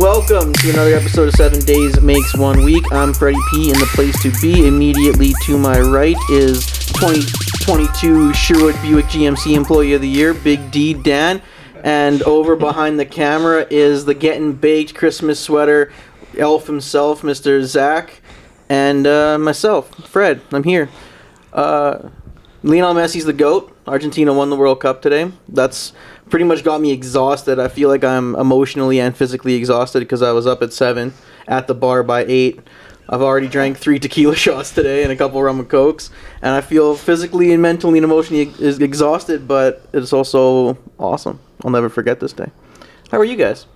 welcome to another episode of 7 Days Makes 1 Week. I'm Freddie P, and the place to be immediately to my right is 2022 Sherwood Buick GMC Employee of the Year, Big D Dan, and over behind the camera is the getting baked Christmas sweater elf himself, Mr. Zach, and myself, Fred. I'm here. Lionel Messi's the GOAT. Argentina won the World Cup today. That's pretty much got me exhausted. I feel like I'm emotionally and physically exhausted because I was up at 7, at the bar by 8. I've already drank 3 tequila shots today and a couple rum and cokes, and I feel physically and mentally and emotionally exhausted, but it's also awesome. I'll never forget this day. How are you guys?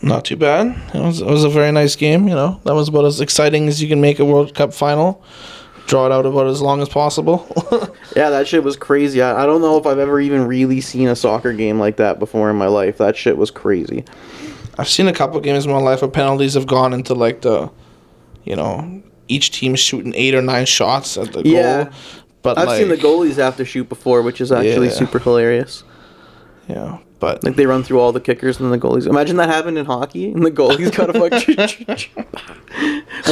Not too bad. It was a very nice game, you know. That was about as exciting as you can make a World Cup final. Draw it out about as long as possible. Yeah, that shit was crazy. I don't know if I've ever even really seen a soccer game like that before in my life. That shit was crazy. I've seen a couple games in my life where penalties have gone into like each team shooting 8 or 9 shots at the goal. But I've seen the goalies have to shoot before, which is actually super hilarious. Yeah, but like they run through all the kickers and the goalies. Imagine that happened in hockey and the goalies got a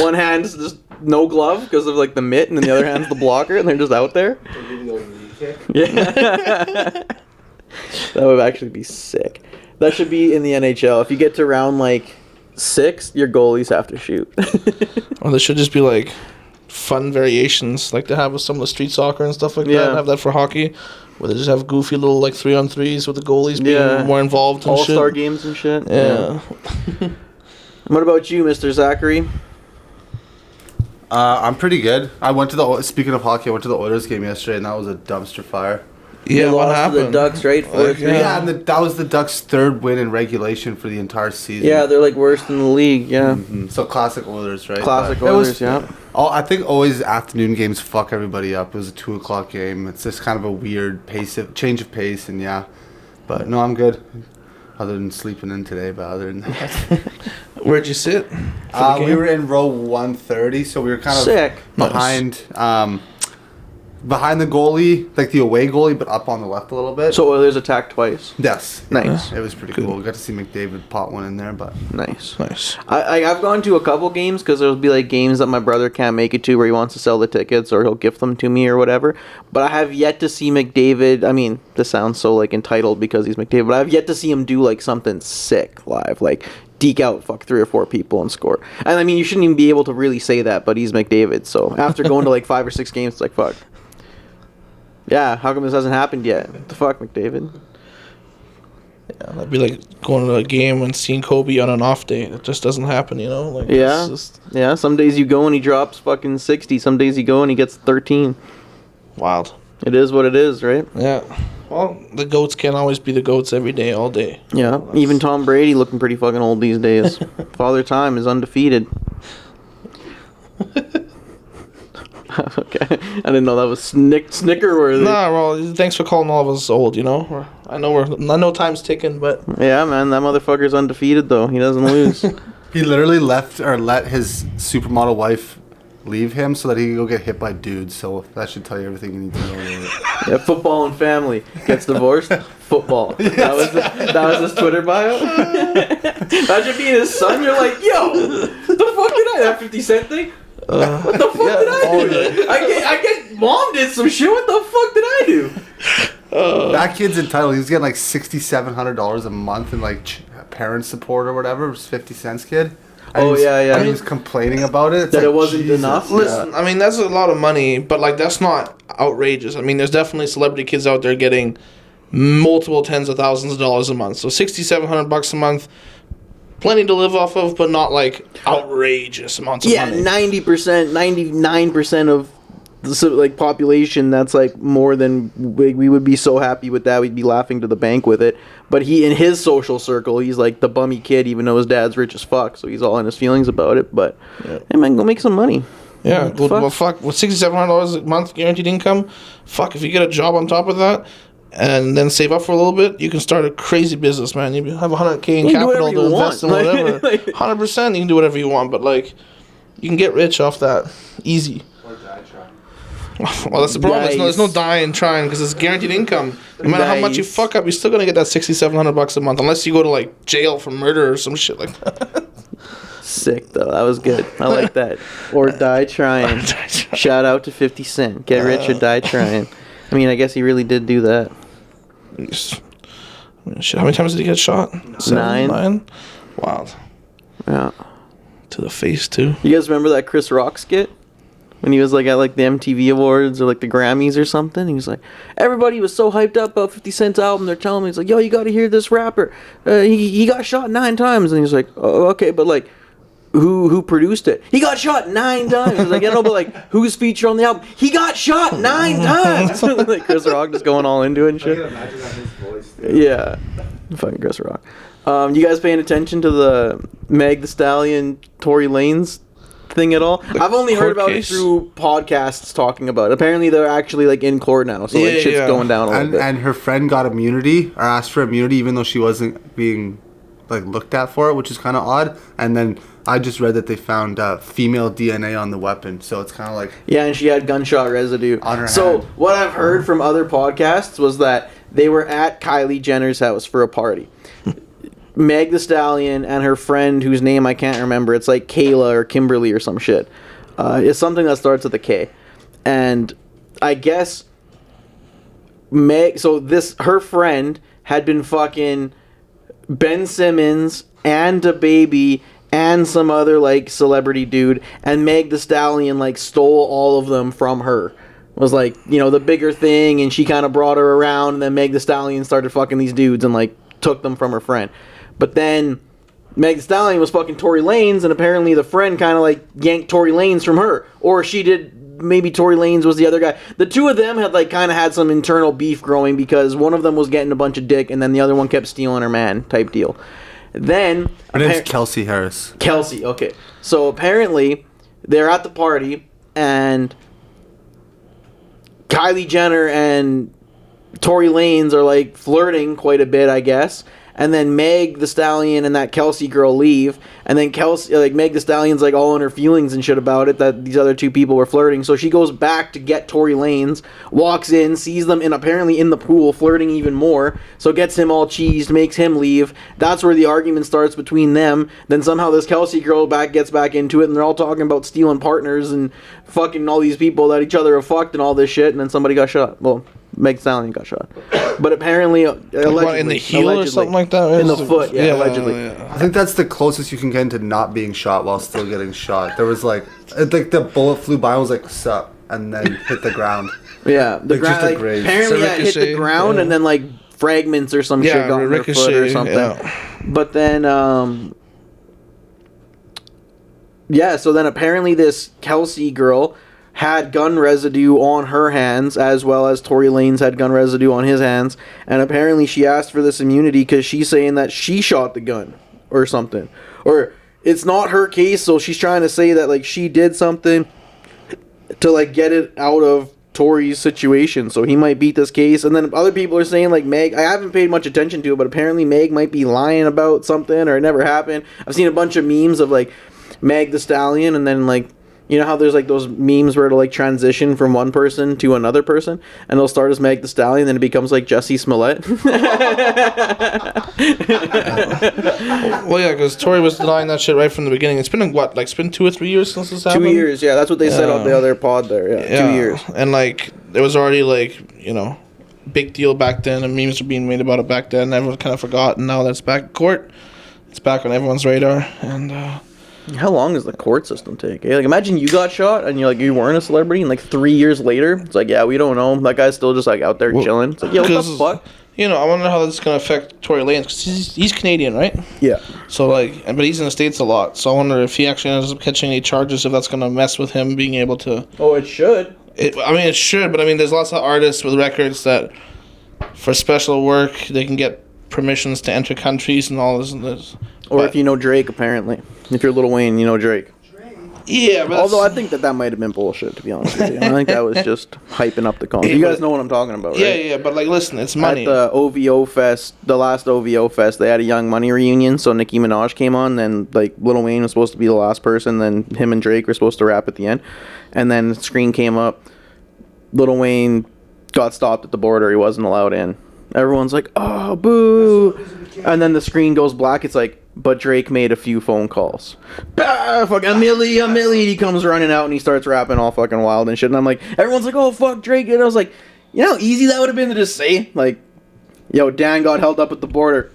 one hand's just no glove because of like the mitt, and then the other hand's the blocker, and they're just out there. Yeah, that would actually be sick. That should be in the NHL. If you get to round like 6, your goalies have to shoot. Or there should just be like fun variations, like they have with some of the street soccer and stuff like that. And have that for hockey, where they just have goofy little like 3-on-3s with the goalies being more involved and shit. All-star games and shit. Yeah. What about you, Mr. Zachary? I'm pretty good. Speaking of hockey, I went to the Oilers game yesterday, and that was a dumpster fire. Yeah, what happened? To the Ducks, right? And that was the Ducks' 3rd win in regulation for the entire season. Yeah, they're like worst in the league. Yeah. Mm-hmm. So classic Oilers, right? Classic Oilers. Yeah. I think always afternoon games fuck everybody up. It was a 2:00 game. It's just kind of a weird change of pace, and but no, I'm good. Other than sleeping in today, but other than that. Where'd you sit? We were in row 130, so we were kind of behind. Behind the goalie, like the away goalie, but up on the left a little bit. So Oilers attacked twice. Yes. Nice. It was pretty cool. We got to see McDavid pot one in there, but... Nice. I've gone to a couple games because there'll be like games that my brother can't make it to where he wants to sell the tickets or he'll gift them to me or whatever. But I have yet to see McDavid. I mean, this sounds so like entitled because he's McDavid, but I have yet to see him do like something sick live. Like... deke out 3 or 4 people and score. And I mean, you shouldn't even be able to really say that, but he's McDavid. So after going to like 5 or 6 games, it's like, fuck. Yeah, how come this hasn't happened yet? What the fuck, McDavid? Yeah, that'd be like going to a game and seeing Kobe on an off day. It just doesn't happen, you know? Like, yeah, some days you go and he drops fucking 60. Some days you go and he gets 13. Wild. It is what it is, right? Yeah. Well, the GOATs can't always be the GOATs every day, all day. Yeah, even Tom Brady looking pretty fucking old these days. Father Time is undefeated. Okay, I didn't know that was snicker-worthy. Nah, well, thanks for calling all of us old, you know? I know time's ticking, but... Yeah, man, that motherfucker's undefeated, though. He doesn't lose. He literally let his supermodel wife leave him so that he could go get hit by dudes, so that should tell you everything you need to know. Yeah, football and family. Gets divorced, football. Yes. That was his Twitter bio. Imagine being his son, you're like, yo, the fuck did I, that 50 Cent thing? What the fuck did I do? I guess mom did some shit. What the fuck did I do? That kid's entitled. He was getting like $6,700 a month in like parent support or whatever. It was 50 Cent's kid. And he was complaining about it. That it wasn't enough? Listen, I mean, that's a lot of money, but like that's not outrageous. I mean, there's definitely celebrity kids out there getting multiple tens of thousands of dollars a month. So $6,700 a month. Plenty to live off of, but not like outrageous amounts of money. Yeah, 90%, 99% of the like population. That's like more than we would be so happy with that. We'd be laughing to the bank with it. But he, in his social circle, he's like the bummy kid, even though his dad's rich as fuck. So he's all in his feelings about it. But hey man, go make some money. Yeah, well, fuck. With $6,700 a month guaranteed income, fuck. If you get a job on top of that. And then save up for a little bit, you can start a crazy business, man. You have $100K in capital to invest in whatever. 100%, you can do whatever you want, but like, you can get rich off that easy. Well, that's the problem. Nice. There's no dying trying because it's guaranteed income. No matter how much you Nice. fuck up, you're still gonna get that $6,700 a month, unless you go to like jail for murder or some shit like that. Sick though. That was good. I like that. Or die trying. Shout out to 50 Cent. Get rich or die trying. I mean, I guess he really did do that. Shit, how many times did he get shot? 9. Wild. Yeah. To the face too. You guys remember that Chris Rock skit? When he was like at like the MTV Awards or like the Grammys or something, he was like, everybody was so hyped up about 50 Cent's album. They're telling me, he's like, yo, you got to hear this rapper. He got shot 9 times, and he's like, oh, okay, but like, who produced it? He got shot 9 times. He's like, yeah, no, but like, who's featured on the album? He got shot 9 times. Like Chris Rock just going all into it and shit. I can imagine that his voice. Too. Yeah, fucking Chris Rock. You guys paying attention to the Meg the Stallion, Tory Lanez thing at all? I've only heard about it through podcasts talking about it. Apparently they're actually like in court now, so like shit's going down a little bit. And her friend got immunity or asked for immunity even though she wasn't being like looked at for it, which is kind of odd. And then I just read that they found female DNA on the weapon, so it's kind of like yeah, and she had gunshot residue on her so hand. what I've heard from other podcasts was that they were at Kylie Jenner's house for a party. Meg the Stallion and her friend, whose name I can't remember, it's like Kayla or Kimberly or some shit. It's something that starts with a K. And I guess her friend had been fucking Ben Simmons and a baby and some other like celebrity dude, and Meg the Stallion like stole all of them from her. Was like, the bigger thing, and she kind of brought her around, and then Meg the Stallion started fucking these dudes and like took them from her friend. But then Meg Thee Stallion was fucking Tory Lanez, and apparently the friend kind of like yanked Tory Lanez from her, or she did. Maybe Tory Lanez was the other guy. The two of them had like kind of had some internal beef growing because one of them was getting a bunch of dick, and then the other one kept stealing her man type deal. Then her name's Kelsey Harris. Kelsey, okay. So apparently they're at the party, and Kylie Jenner and Tory Lanez are like flirting quite a bit, I guess. And then Meg the Stallion and that Kelsey girl leave, and then Meg the Stallion's like all in her feelings and shit about it that these other two people were flirting. So she goes back to get Tory Lanez, walks in, sees them apparently in the pool flirting even more. So gets him all cheesed, makes him leave. That's where the argument starts between them. Then somehow this Kelsey girl gets back into it, and they're all talking about stealing partners and fucking all these people that each other have fucked and all this shit. And then somebody got shot. Well, Meg Thee Stallion got shot, but apparently, allegedly, in the heel or something like that. In the foot, yeah, allegedly. I think that's the closest you can get into not being shot while still getting shot. There was like the bullet flew by and was like sup, and then hit the ground. Yeah, the ground. Like, apparently, it hit the ground, and then like fragments or some shit got in her foot or something. Yeah. But then, so then apparently this Kelsey girl had gun residue on her hands, as well as Tory Lanez had gun residue on his hands, and apparently she asked for this immunity because she's saying that she shot the gun or something, or it's not her case, so she's trying to say that like she did something to like get it out of Tory's situation, so he might beat this case. And then other people are saying like Meg, I haven't paid much attention to it, but apparently Meg might be lying about something or it never happened. I've seen a bunch of memes of like Meg the Stallion, and then like, you know how there's like those memes where it'll like transition from one person to another person, and it'll start as Meg the Stallion, then it becomes like Jussie Smollett. Well, yeah, because Tory was denying that shit right from the beginning. It's been it's been 2 or 3 years since this happened. 2 years, yeah, that's what they said on the other pod there. Yeah, 2 years. And like it was already like big deal back then, and memes were being made about it back then. Everyone kind of forgot, and now that's back in court. It's back on everyone's radar, and. How long does the court system take? Like, imagine you got shot and you weren't a celebrity, and like 3 years later, it's like, yeah, we don't know. That guy's still just like out there chilling. It's like, yeah, what the fuck? I wonder how that's gonna affect Tory Lanez, because he's Canadian, right? Yeah. So but he's in the States a lot. So I wonder if he actually ends up catching any charges, if that's gonna mess with him being able to. Oh, it should. It should, but there's lots of artists with records that, for special work, they can get permissions to enter countries and all this and this. Or if you know Drake, apparently. If you're Lil Wayne, you know Drake. Yeah, but although I think that might have been bullshit, to be honest with you. I think that was just hyping up the con. You guys know what I'm talking about, right? Yeah, but like, listen, it's money. At the OVO Fest, the last OVO Fest, they had a Young Money reunion, so Nicki Minaj came on, then like Lil Wayne was supposed to be the last person, then him and Drake were supposed to rap at the end, and then the screen came up. Lil Wayne got stopped at the border. He wasn't allowed in. Everyone's like, oh, boo. And then the screen goes black. It's like, but Drake made a few phone calls. Fucking a milli. He comes running out and he starts rapping all fucking wild and shit. And I'm like, everyone's like, oh, fuck Drake. And I was like, you know how easy that would have been to just say? Like, yo, Dan got held up at the border.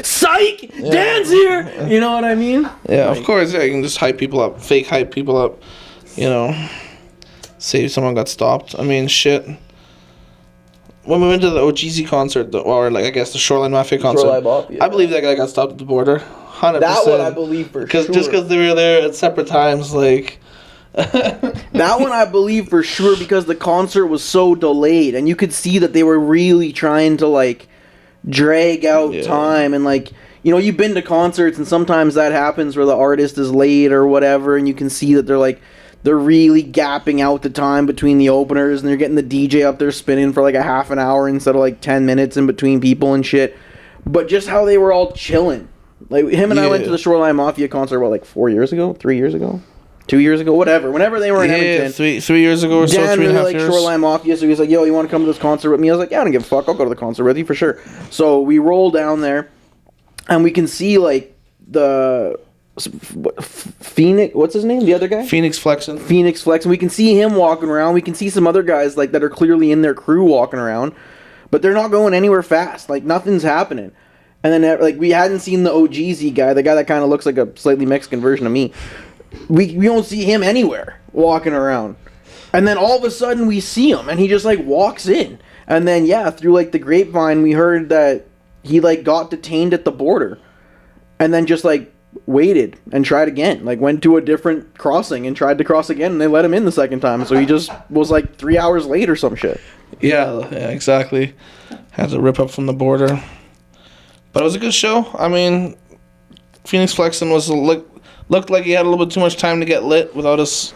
Psych! Yeah. Dan's here! You know what I mean? Yeah, like, of course. Yeah, you can just hype people up. Fake hype people up. You know. Say someone got stopped. I mean, shit. When we went to the OGZ concert, or like I guess the Shoreline Mafia concert, I believe that guy got stopped at the border. 100%. That one I believe for sure. Just because they were there at separate times, like. That one I believe for sure because the concert was so delayed, and you could see that they were really trying to like drag out time, and like, you know, you've been to concerts and sometimes that happens where the artist is late or whatever, and you can see that they're really gapping out the time between the openers, and they're getting the DJ up there spinning for like a half an hour instead of like 10 minutes in between people and shit. But just how they were all chilling. Like, him and I went to the Shoreline Mafia concert, what, like 4 years ago? 3 years ago? 2 years ago? Whatever. Whenever they were in Edmonton. 3 years ago or so, Dan 3.5 really years. Shoreline Mafia, so he's like, yo, you want to come to this concert with me? I was like, yeah, I don't give a fuck. I'll go to the concert with you for sure. So we roll down there, and we can see, like, the... Phoenix, what's his name? The other guy? Phoenix Flexen. We can see him walking around. We can see some other guys like that are clearly in their crew walking around, but they're not going anywhere fast. Like, nothing's happening. And then like we hadn't seen the OGZ guy, the guy that kind of looks like a slightly Mexican version of me. We don't see him anywhere walking around. And then all of a sudden we see him, and he just like walks in. And then through like the grapevine we heard that he like got detained at the border, and then just like waited and tried again, like went to a different crossing and tried to cross again, and they let him in the second time. So he just was like 3 hours late or some shit. Yeah, exactly. Had to rip up from the border. But it was a good show. I mean, Phoenix Flexen looked like he had a little bit too much time to get lit without his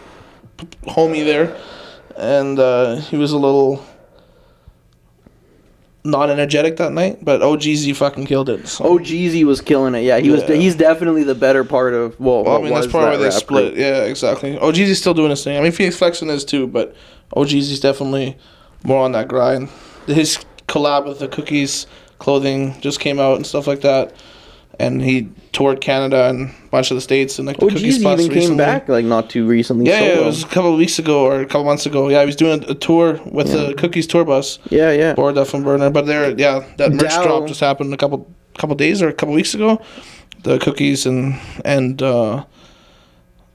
homie there, and he was a little not energetic that night, but OGZ fucking killed it. So. OGZ was killing it. Yeah, he's definitely the better part of I mean, that's probably where they split. Group. Yeah, exactly. OGZ's still doing his thing. I mean, Phoenix Flexen is too, but OGZ's definitely more on that grind. His collab with the Cookies clothing just came out and stuff like that, and he toured Canada and a bunch of the states and like the Cookie spots even recently. Came back like not too recently. Yeah, it was a couple of weeks ago or a couple months ago. Yeah, he was doing a tour with the Cookies tour bus. Yeah. Board that from Burner, but that merch drop just happened a couple days or a couple weeks ago. The Cookies and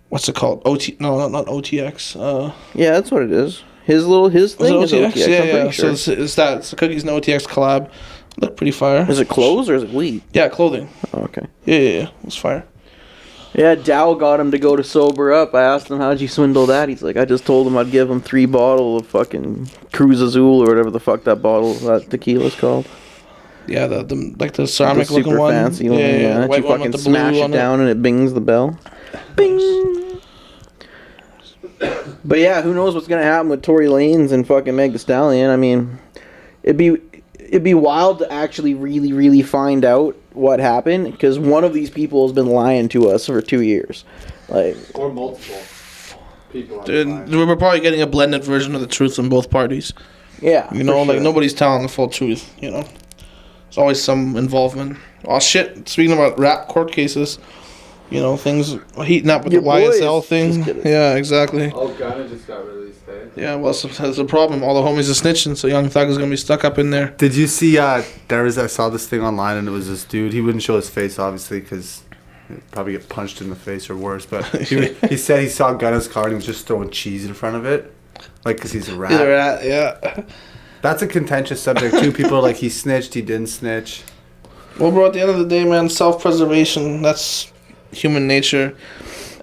what's it called? Not OTX. Yeah, that's what it is. His thing is OTX. Yeah. Sure. So it's the Cookies and OTX collab. Look pretty fire. Is it clothes or is it weed? Yeah, clothing. Oh, okay. Yeah. It was fire. Yeah, Dow got him to go to Sober Up. I asked him, how'd you swindle that? He's like, I just told him I'd give him 3 bottles of fucking Cruz Azul or whatever the fuck that tequila's called. Yeah, the ceramic looking super one. Fancy one. Yeah. You fucking smash it down and it bings the bell. Bing! But yeah, who knows what's gonna happen with Tory Lanez and fucking Meg Thee Stallion. I mean, it'd be wild to actually really, really find out what happened, because one of these people has been lying to us for 2 years. Like, or multiple people. Dude, we're probably getting a blended version of the truth from both parties. Yeah. You know, like nobody's telling the full truth, you know. There's always some involvement. Oh shit, speaking about rap court cases, you know, things heating up with the YSL thing. Yeah, exactly. Oh, Gunna just got released, eh? Yeah, well, that's the problem. All the homies are snitching, so Young Thug is going to be stuck up in there. Did you see, I saw this thing online, and it was this dude. He wouldn't show his face, obviously, because he'd probably get punched in the face or worse. But he said he saw Gunna's car, and he was just throwing cheese in front of it. Like, because he's a rat. He's a rat, yeah. That's a contentious subject, too. People are like, he snitched, he didn't snitch. Well, bro, at the end of the day, man, self-preservation, that's human nature.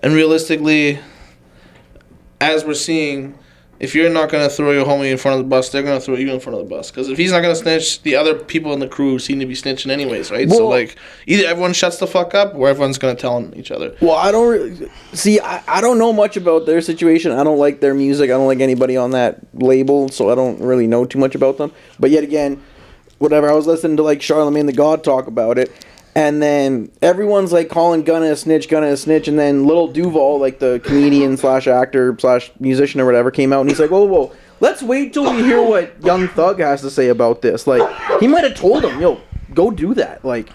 And realistically, as we're seeing, if you're not going to throw your homie in front of the bus, they're going to throw you in front of the bus. Because if he's not going to snitch, the other people in the crew seem to be snitching anyways, right? Well, so, like, either everyone shuts the fuck up or everyone's going to tell on each other. Well, I don't really... See, I don't know much about their situation. I don't like their music. I don't like anybody on that label, so I don't really know too much about them. But yet again, whatever, I was listening to, like, Charlamagne the God talk about it. And then everyone's like calling Gunna a snitch, and then Lil Duval, like the comedian / actor / musician or whatever, came out and he's like, whoa, Let's wait till we hear what Young Thug has to say about this. Like, he might have told him, yo, go do that. Like,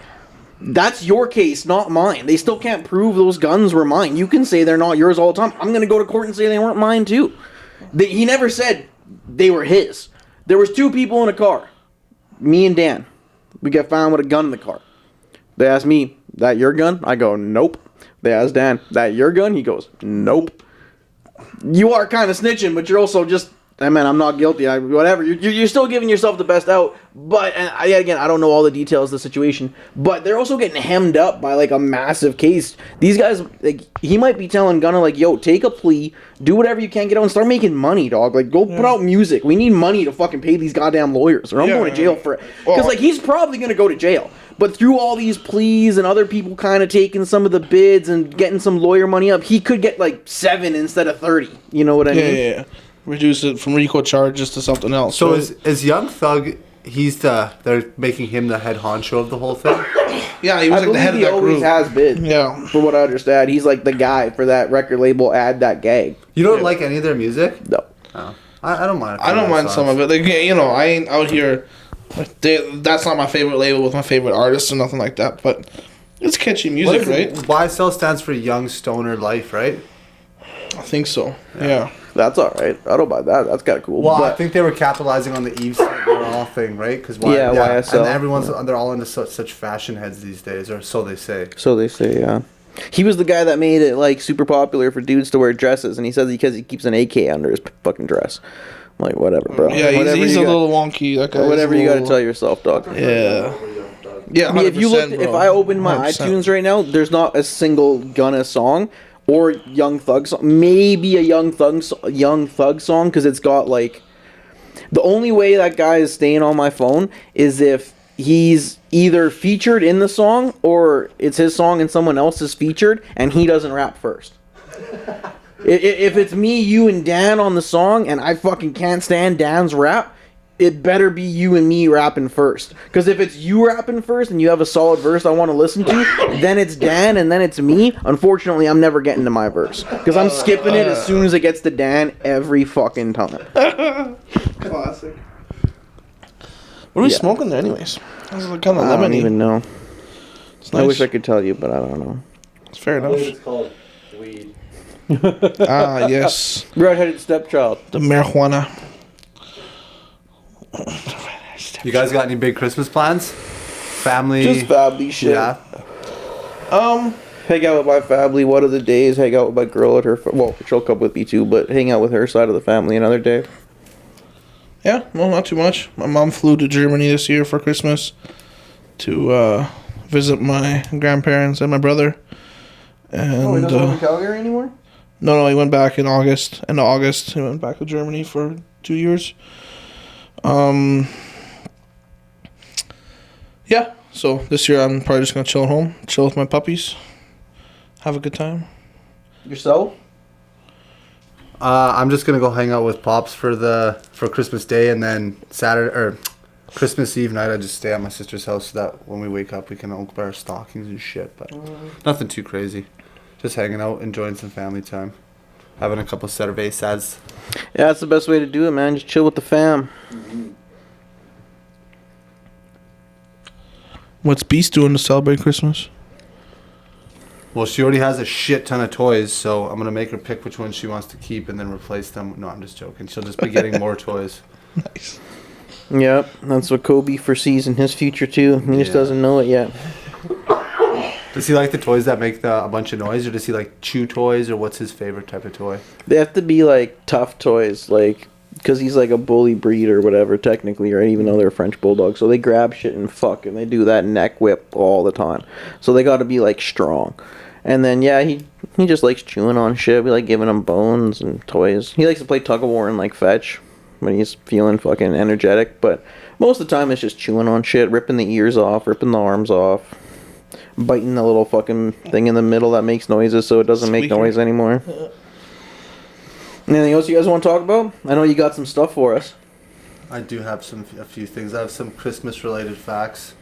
that's your case, not mine. They still can't prove those guns were mine. You can say they're not yours all the time. I'm going to go to court and say they weren't mine, too. He never said they were his. There was 2 people in a car. Me and Dan. We got found with a gun in the car. They asked me, that your gun? I go, nope. They asked Dan, that your gun? He goes, nope. You are kind of snitching, but you're also just, I mean, I'm not guilty. Whatever. You're still giving yourself the best out. But, again, I don't know all the details of the situation. But they're also getting hemmed up by, like, a massive case. These guys, like, he might be telling Gunna, like, yo, take a plea, do whatever you can, get out and start making money, dog. Like, go put out music. We need money to fucking pay these goddamn lawyers, or I'm going to jail for it. Because, like, he's probably going to go to jail. But through all these pleas and other people kind of taking some of the bids and getting some lawyer money up, he could get, like, 7 instead of 30. You know what I mean? Yeah. Reduce it from RICO charges to something else. So right? is Young Thug? They're making him the head honcho of the whole thing. Yeah, he was like the head of that group. He always has been. Yeah, for what I understand, he's like the guy for that record label. Add that gag. You don't like any of their music? No. Oh. I don't mind. I don't mind some of it. Like, you know, I ain't out here. That's not my favorite label with my favorite artists or nothing like that. But it's catchy music, right? YSL stands for Young Stoner Life, right? I think so. Yeah. That's all right. I don't mind that. That's kind of cool. Well, but I think they were capitalizing on the Yves Saint Laurent thing, right? Because YSL. And they're all into such fashion heads these days, or so they say. So they say, yeah. He was the guy that made it like super popular for dudes to wear dresses, and he says because he keeps an AK under his fucking dress. I'm like, whatever, bro. Yeah, he's a little wonky. That guy. Whatever you got to tell yourself, dog. Yeah. Yeah. I mean, if you look, if I open my 100%. iTunes right now, there's not a single Gunna song or Young Thug song. Maybe a Young Thug song because it's got like the only way that guy is staying on my phone is if he's either featured in the song or it's his song and someone else is featured and he doesn't rap first. If it's me, you, and Dan on the song and I fucking can't stand Dan's rap, it better be you and me rapping first. Because if it's you rapping first and you have a solid verse I want to listen to, then it's Dan and then it's me. Unfortunately, I'm never getting to my verse. Because I'm skipping it as soon as it gets to Dan every fucking time. Classic. What are we smoking there anyways? This is kind of lemony. I don't even know. It's nice. I wish I could tell you, but I don't know. It's fair enough. It's called weed. Ah, yes. Redheaded stepchild. The marijuana. You guys got any big Christmas plans? Family? Just family shit. Yeah. Hang out with my family one of the days. Hang out with my girl at her. Well, she'll come with me too, but hang out with her side of the family another day. Yeah, well, not too much. My mom flew to Germany this year for Christmas to visit my grandparents and my brother. And, Oh, he doesn't live in Calgary anymore? No, he went back in August. End of August, he went back to Germany for 2 years. Yeah, so this year I'm probably just gonna chill at home, chill with my puppies, have a good time. Yourself? I'm just gonna go hang out with Pops for Christmas Day, and then Saturday or Christmas Eve night I just stay at my sister's house so that when we wake up we can open our stockings and shit. But nothing too crazy. Just hanging out, enjoying some family time, having a couple cervezas. Yeah, that's the best way to do it, man. Just chill with the fam. What's Beast doing to celebrate Christmas? Well, she already has a shit ton of toys, so I'm gonna make her pick which ones she wants to keep and then replace them. No, I'm just joking. She'll just be getting more toys. Nice. Yep, that's what Kobe foresees in his future too. He just doesn't know it yet. Does he like the toys that make a bunch of noise, or does he like chew toys, or what's his favorite type of toy? They have to be like tough toys, like because he's like a bully breed or whatever, technically, right? Even though they're French bulldogs, so they grab shit and fuck, and they do that neck whip all the time. So they got to be like strong. And then he just likes chewing on shit. We like giving him bones and toys. He likes to play tug of war and like fetch when he's feeling fucking energetic. But most of the time it's just chewing on shit, ripping the ears off, ripping the arms off, biting the little fucking thing in the middle that makes noises so it doesn't make noise anymore. Anything else you guys want to talk about? I know you got some stuff for us. I do have a few things. I have some Christmas related facts.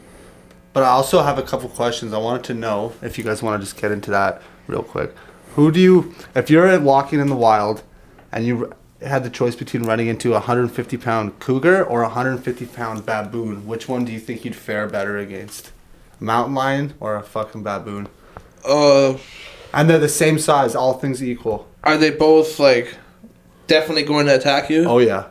But I also have a couple questions. I wanted to know if you guys want to just get into that real quick. If you're walking in the wild and had the choice between running into a 150-pound cougar or a 150-pound baboon, which one do you think you'd fare better against? A mountain lion or a fucking baboon? And they're the same size, all things equal. Are they both like definitely going to attack you? Oh yeah.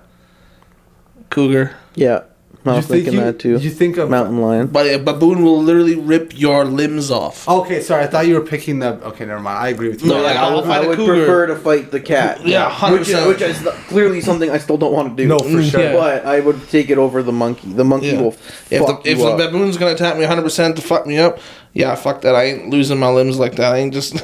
Cougar. Yeah. I was thinking that too. You think of mountain lion. But a baboon will literally rip your limbs off. Okay, sorry. I thought you were picking the. Okay, never mind. I agree with you. No, like, I will fight I a would cougar. prefer to fight the cat. Yeah, 100%. Which is clearly something I still don't want to do. No, for sure. Yeah. But I would take it over the monkey. The monkey will fuck If you the up. baboon's gonna attack me 100% to fuck me up, yeah, fuck that. I ain't losing my limbs like that. I ain't just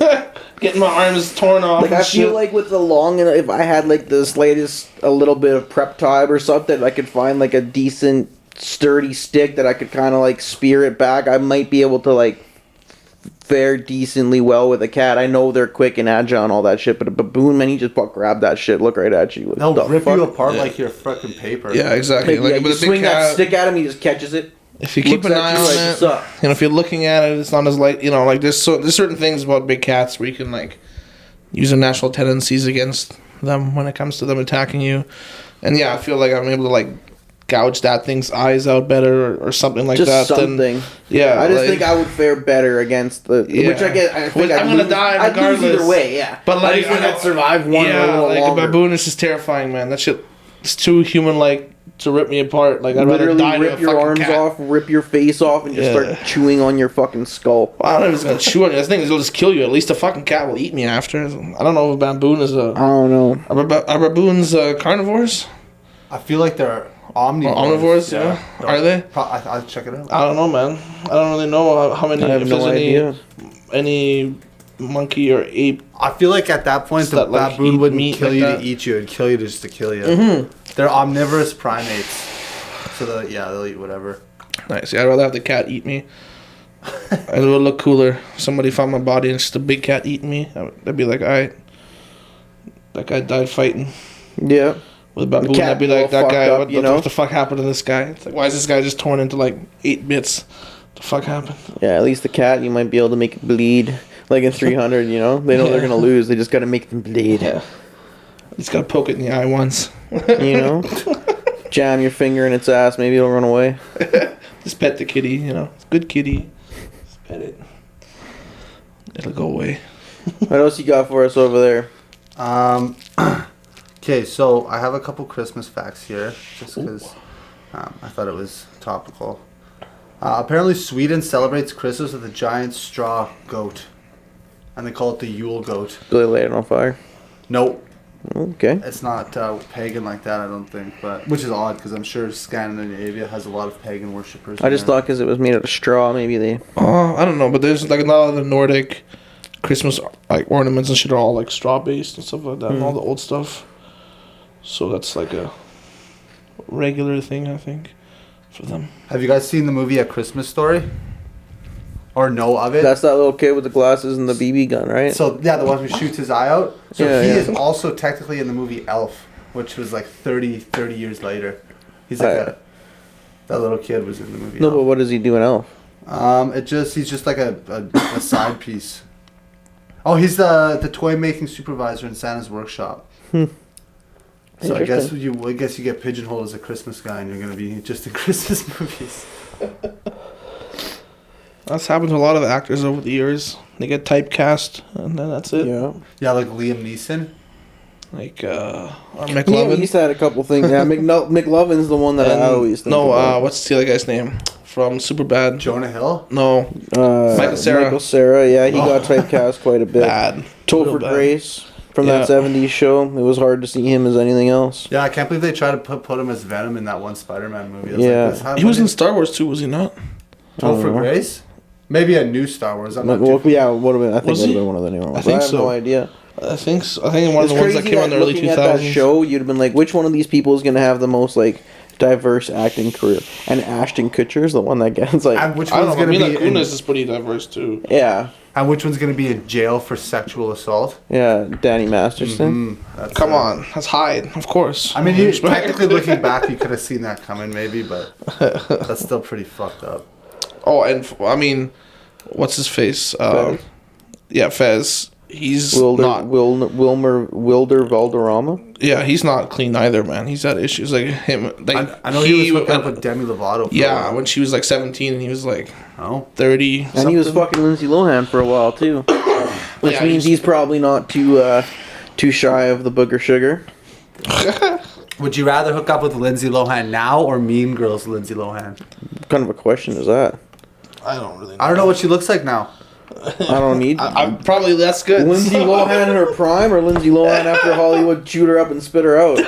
getting my arms torn off. Like and I feel shit. like with the long, and if I had like the slightest a little bit of prep time or something, I could find like a decent sturdy stick that I could kind of like spear it back. I might be able to like fare decently well with a cat. I know they're quick and agile and all that shit, but a baboon, man, he just grab that shit, look right at you. They'll The rip fuck? you apart Yeah. like you're fucking paper. Yeah, exactly. Like, yeah, with you a big swing that cat, stick at him, he just catches it. if you keep looks an at eye you on like, it, "What's up?" and if you're looking at it, it's not as like like there's certain things about big cats where you can like use their natural tendencies against them when it comes to them attacking you, and yeah, I feel like I'm able to like gouge that thing's eyes out better or something like Just that. something. Yeah, I just like- think I would fare better against the. Yeah. Which I get. I think Which I'm gonna lose, die I'd lose regardless. either way. Yeah, But like, I just think I'd survive one yeah, a little like longer. a baboon is just terrifying, man. That shit is too human-like to rip me apart. Like I'd rather Literally die to a rip your fucking arms cat. off, rip your face off, and just Yeah. start chewing on your fucking skull. Well, I don't know if it's gonna chew on you. The thing is, it'll just kill you. At least a fucking cat will eat me after. I don't know if a baboon is I don't know. Are baboons carnivores? I feel like they're omnivores. Omnivores, yeah. Are they? I'll check it out. I don't know, man. I don't really know how many. I have if no there's idea. any monkey or ape. I feel like at that point the That, like, baboon eat wouldn't meat kill like you that? to eat you; it'd kill you just to kill you. Mm-hmm. They're omnivorous primates, so they'll eat whatever. Nice. Yeah, I'd rather have the cat eat me. And it would look cooler. If somebody found my body and it's just a big cat eating me, they'd be like, alright. That guy died fighting. Yeah. With a baboon, cat I'd be all like, that fucked guy, up, what, you know? what the fuck happened to this guy? It's like, why is this guy just torn into like 8 bits? What the fuck happened? Yeah, at least the cat, you might be able to make it bleed. Like in 300, you know? They know they're going to lose. They just got to make them bleed. Yeah. He's gotta poke it in the eye once. You know? Jam your finger in its ass. Maybe it'll run away. Just pet the kitty, you know. It's a good kitty. Just pet it. It'll go away. What else you got for us over there? Okay, so I have a couple Christmas facts here, just because I thought it was topical. Apparently, Sweden celebrates Christmas with a giant straw goat, and they call it the Yule goat. Do they lay it on fire? Nope, Okay. it's not pagan like that, I don't think. But which is odd because I'm sure Scandinavia has a lot of pagan worshippers. I just thought because it was made out of straw, maybe they... I don't know, but there's like a lot of the Nordic Christmas like ornaments and shit are all like straw based and stuff like that, and all the old stuff. So that's like a regular thing, I think, for them. Have you guys seen the movie A Christmas Story? Or know of it? That's that little kid with the glasses and the BB gun, right? So yeah, the one who shoots his eye out. So Yeah, he yeah. is also technically in the movie Elf, which was like 30 years later. He's like Right. that little kid was in the movie No, but Elf. what does he do in Elf? He's just like a side piece. Oh, he's the toy making supervisor in Santa's workshop. So I guess Interesting. you get pigeonholed as a Christmas guy, and you're gonna be just in Christmas movies. That's happened to a lot of actors over the years. They get typecast, and then that's it. Yeah. Yeah, like Liam Neeson. Like or Yeah, McLovin. he's had a couple things. Yeah, McLovin's the one that I always think about. what's the other guy's name from Superbad? Jonah Hill. No, Michael Cera. Michael Cera, yeah, he got typecast quite a bit. bad. Topher Real bad. Grace from Yeah. that 70s show. It was hard to see him as anything else. Yeah, I can't believe they tried to put him as Venom in that one Spider-Man movie. I was Yeah. like, this He was in Star Wars too, was he not? Topher Grace. Maybe a new Star Wars. I'm not Well, too yeah, would have been. I think Was would have he? been one of the newer ones. think I have so. no idea. I think so. I think one of It's the ones that crazy came out in the early looking at that 2000s. show, you'd have been like, which one of these people is going to have the most like diverse acting career? And Ashton Kutcher's the one that gets like, And which I don't one's know. gonna Mila be? Kunis is pretty diverse too. yeah, And which one's gonna be in jail for sexual assault? yeah, Danny Masterson. That's, Come on, that's Hyde, of course. I mean, you, Respect. technically looking back, you could have seen that coming, maybe, but that's still pretty fucked up. Oh, and I mean, what's his face? Fez. Yeah, Fez. He's Wilder not. Wilder Valderrama. Yeah, he's not clean either, man. He's had issues like him. Like I know he was hooking up with Demi Lovato. For a yeah, while. when she was like 17 and he was like 30. And something. he was fucking Lindsay Lohan for a while too, which Yeah, means he's probably not too shy of the booger sugar. Would you rather hook up with Lindsay Lohan now or Mean Girls Lindsay Lohan? What kind of a question is that? I don't really know. I don't know what she looks like now. I don't need I'm probably that's good. Lindsay Lohan in her prime or Lindsay Lohan after Hollywood chewed her up and spit her out.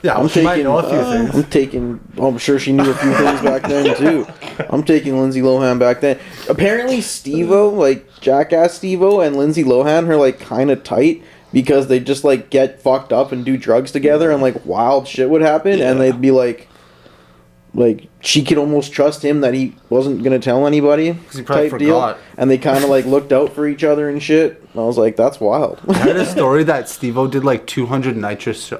Yeah, she might know a few things. I'm sure she knew a few things back then too. I'm taking Lindsay Lohan back then. Apparently Steve-O, like Jackass Steve-O and Lindsay Lohan are like kind of tight because they just like get fucked up and do drugs together and like wild shit would happen and they'd be like she could almost trust him that he wasn't gonna tell anybody. Because he probably forgot. And they kind of like looked out for each other and shit. And I was like, that's wild. I heard a story that Steve-O did like 200 nitrous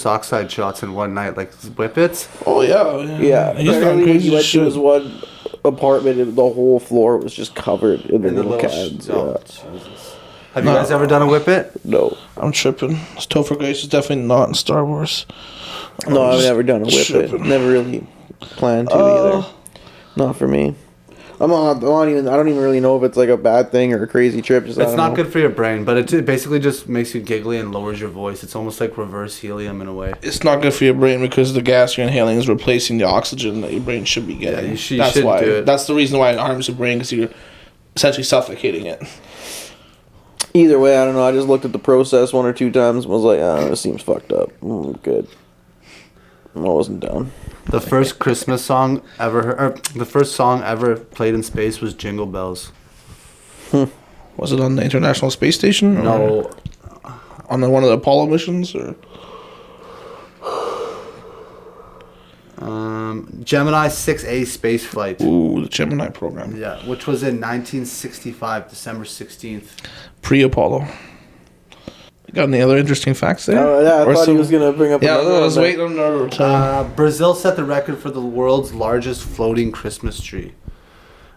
oxide shots in one night, like whippets. Oh yeah. Yeah, He's not apparently when crazy you went as to his shit. one apartment, the whole floor was just covered in the In the little little cans. Jesus. Have you guys ever done a whippet? No, I'm tripping. Topher Grace is definitely not in Star Wars. no, I've just never done a whip it. tripping. Never really planned to either. Not for me. I'm not even. I don't even really know if it's like a bad thing or a crazy trip. Just, It's not good for your brain, but it basically just makes you giggly and lowers your voice. It's almost like reverse helium in a way. It's not good for your brain because the gas you're inhaling is replacing the oxygen that your brain should be getting. Yeah, you That's shouldn't why. do it. That's the reason why it harms your brain because you're essentially suffocating it. Either way, I don't know. I just looked at the process one or two times and was like, this seems fucked up. Good. I wasn't down. The first Christmas song the first song ever played in space was Jingle Bells. Was it on the International Space Station? No, On one of the Apollo missions? Or Gemini 6A space flight. ooh, the Gemini program. Yeah, which was in 1965, December 16th. Pre-Apollo. Got any other interesting facts there? Oh, yeah, I Or thought he some- was going to bring up Yeah, another I was one. waiting on another time. Brazil set the record for the world's largest floating Christmas tree.